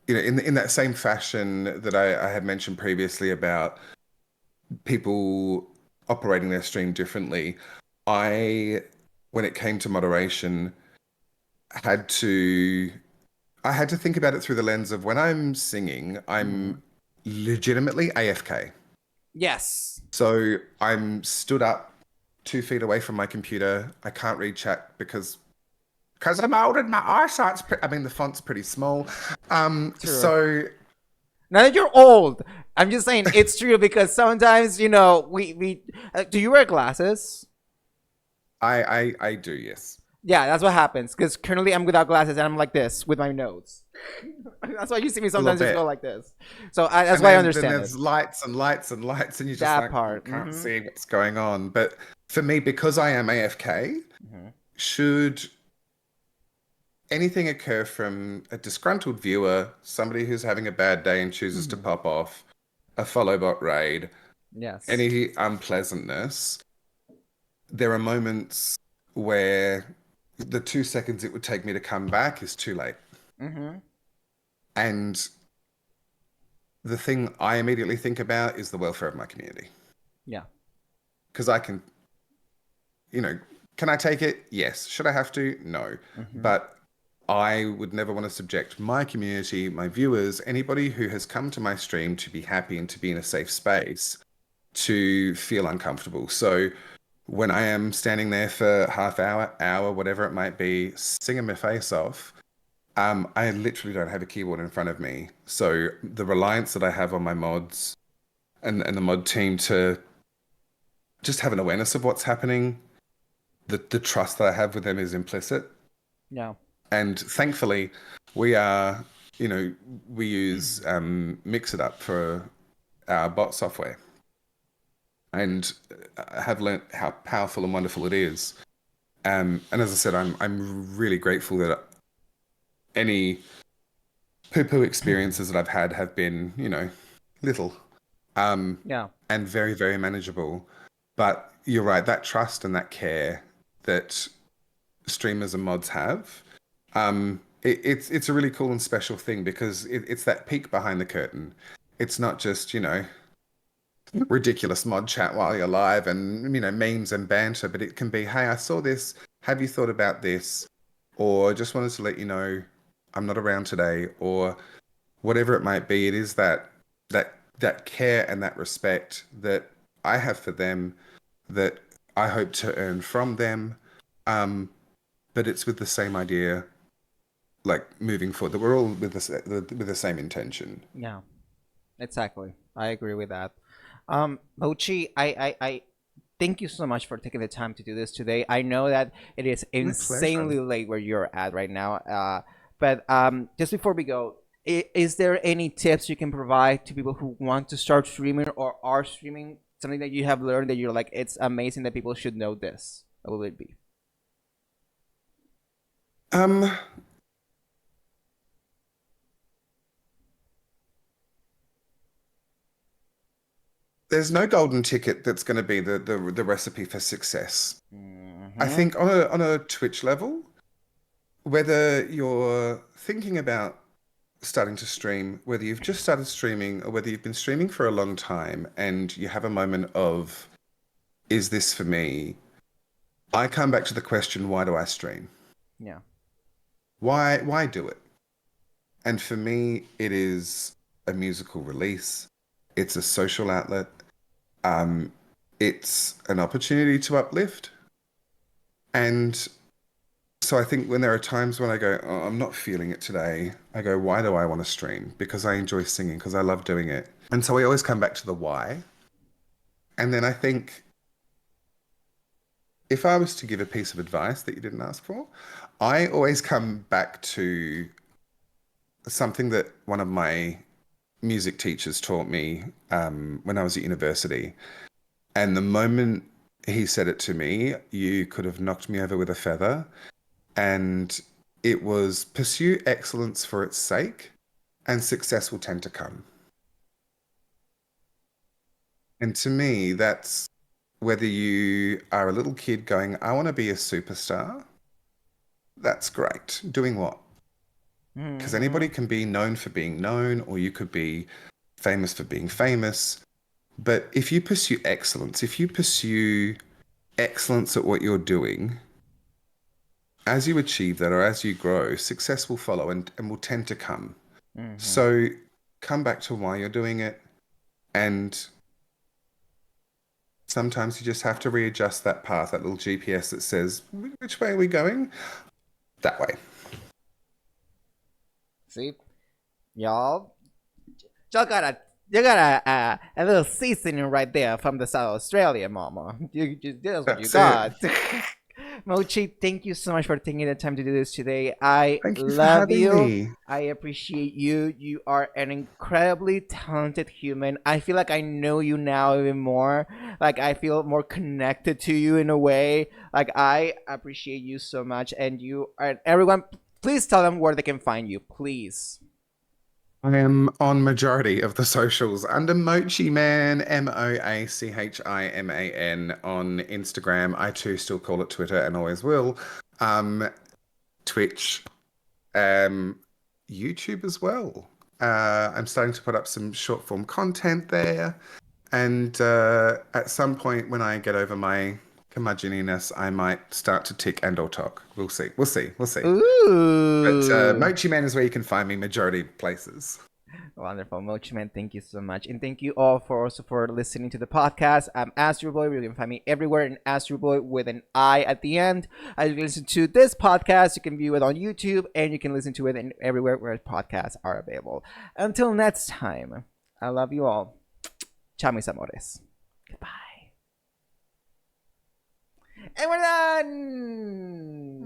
in that same fashion that I had mentioned previously about people operating their stream differently, I, when it came to moderation, had to I had to think about it through the lens of when I'm singing, Hmm. I'm legitimately AFK. Yes. So I'm stood up 2 feet away from my computer. I can't read chat because I'm old and my eyesight's I mean the font's pretty small. True. So Now that you're old, I'm just saying it's true, because sometimes, we do you wear glasses? I do, yes. Yeah, that's what happens. Because currently I'm without glasses and I'm like this with my notes. That's why you see me A little sometimes just go bit. like this. So that's And why I then understand it. there's lights and lights and lights, and you're just That like, part. can't Mm-hmm. see what's going on. But for me, because I am AFK, Mm-hmm. should anything occur from a disgruntled viewer, somebody who's having a bad day and chooses to Mm-hmm. pop off, a follow bot raid, Yes. any unpleasantness, there are moments where the 2 seconds it would take me to come back is too late. Mm-hmm. And the thing I immediately think about is the welfare of my community. Yeah. Because I can, you know, can I take it? Yes. Should I have to? No. Mm-hmm. But I would never want to subject my community, my viewers, anybody who has come to my stream to be happy and to be in a safe space to feel uncomfortable. So when I am standing there for half hour, whatever it might be, singing my face off, I literally don't have a keyboard in front of me. So the reliance that I have on my mods and the mod team to just have an awareness of what's happening, the trust that I have with them is implicit. Yeah. And thankfully, we are, we use Mix It Up for our bot software, and have learnt how powerful and wonderful it is. And as I said, I'm really grateful that any poo-poo experiences that I've had have been, little, um, Yeah. and very, very manageable. But you're right, that trust and that care that streamers and mods have, it's a really cool and special thing because it's that peek behind the curtain. It's not just, ridiculous mod chat while you're live and, memes and banter, but it can be, hey, I saw this. Have you thought about this? Or just wanted to let you know I'm not around today, or whatever it might be. It is that care and that respect that I have for them that I hope to earn from them. Um, but it's with the same idea, like moving forward, that we're all with the same intention. Yeah. Exactly. I agree with that. Mochi, I thank you so much for taking the time to do this today. I know that it is My pleasure. insanely late where you're at right now. But just before we go, is there any tips you can provide to people who want to start streaming or are streaming? Something that you have learned that you're like, it's amazing that people should know this. What will it be? Um, there's no golden ticket that's going to be the recipe for success. I Mm-hmm. think on a Twitch level, whether you're thinking about starting to stream, whether you've just started streaming or whether you've been streaming for a long time and you have a moment of, is this for me? I come back to the question, why do I stream? Yeah. Why do it? And for me, it is a musical release. It's a social outlet. Um, it's an opportunity to uplift. And so I think when there are times when I go, oh, I'm not feeling it today, I go, why do I want to stream? Because I enjoy singing, because I love doing it. And so we always come back to the why. And then I think if I was to give a piece of advice that you didn't ask for, I always come back to something that one of my music teachers taught me when I was at university. And the moment he said it to me, you could have knocked me over with a feather. And it was pursue excellence for its sake, and success will tend to come. And to me, that's whether you are a little kid going, I want to be a superstar, that's great. Doing what? Because Mm-hmm. anybody can be known for being known, or you could be famous for being famous. But if you pursue excellence, if you pursue excellence at what you're doing, as you achieve that or as you grow, success will follow and will tend to come. Mm-hmm. So come back to why you're doing it. And sometimes you just have to readjust that path, that little GPS that says, which way are we going? That way. See, y'all, y'all got a little seasoning right there from the South Australia, Mama. That's what you That's it. got. Mochi, thank you so much for taking the time to do this today. I Thank you for love having you. me. I appreciate you. You are an incredibly talented human. I feel like I know you now even more. Like I feel more connected to you in a way. Like I appreciate you so much, and you and everyone. Please tell them where they can find you, please. I am on majority of the socials under Moachiman, Moachiman on Instagram. I too still call it Twitter and always will. Um, Twitch, um, YouTube as well. I'm starting to put up some short form content there. And at some point, when I get over my curmudgeoniness, I might start to tick and or talk. We'll see. We'll see. We'll see. But Ooh. Mochi Man is where you can find me majority places. Wonderful, Moachiman. Thank you so much, and thank you all for also for listening to the podcast. I'm Asdruboi. You can find me everywhere in Asdruboi with an I at the end. As you listen to this podcast, you can view it on YouTube, and you can listen to it in everywhere where podcasts are available. Until next time, I love you all. Ciao, mis amores. Goodbye. And we're done.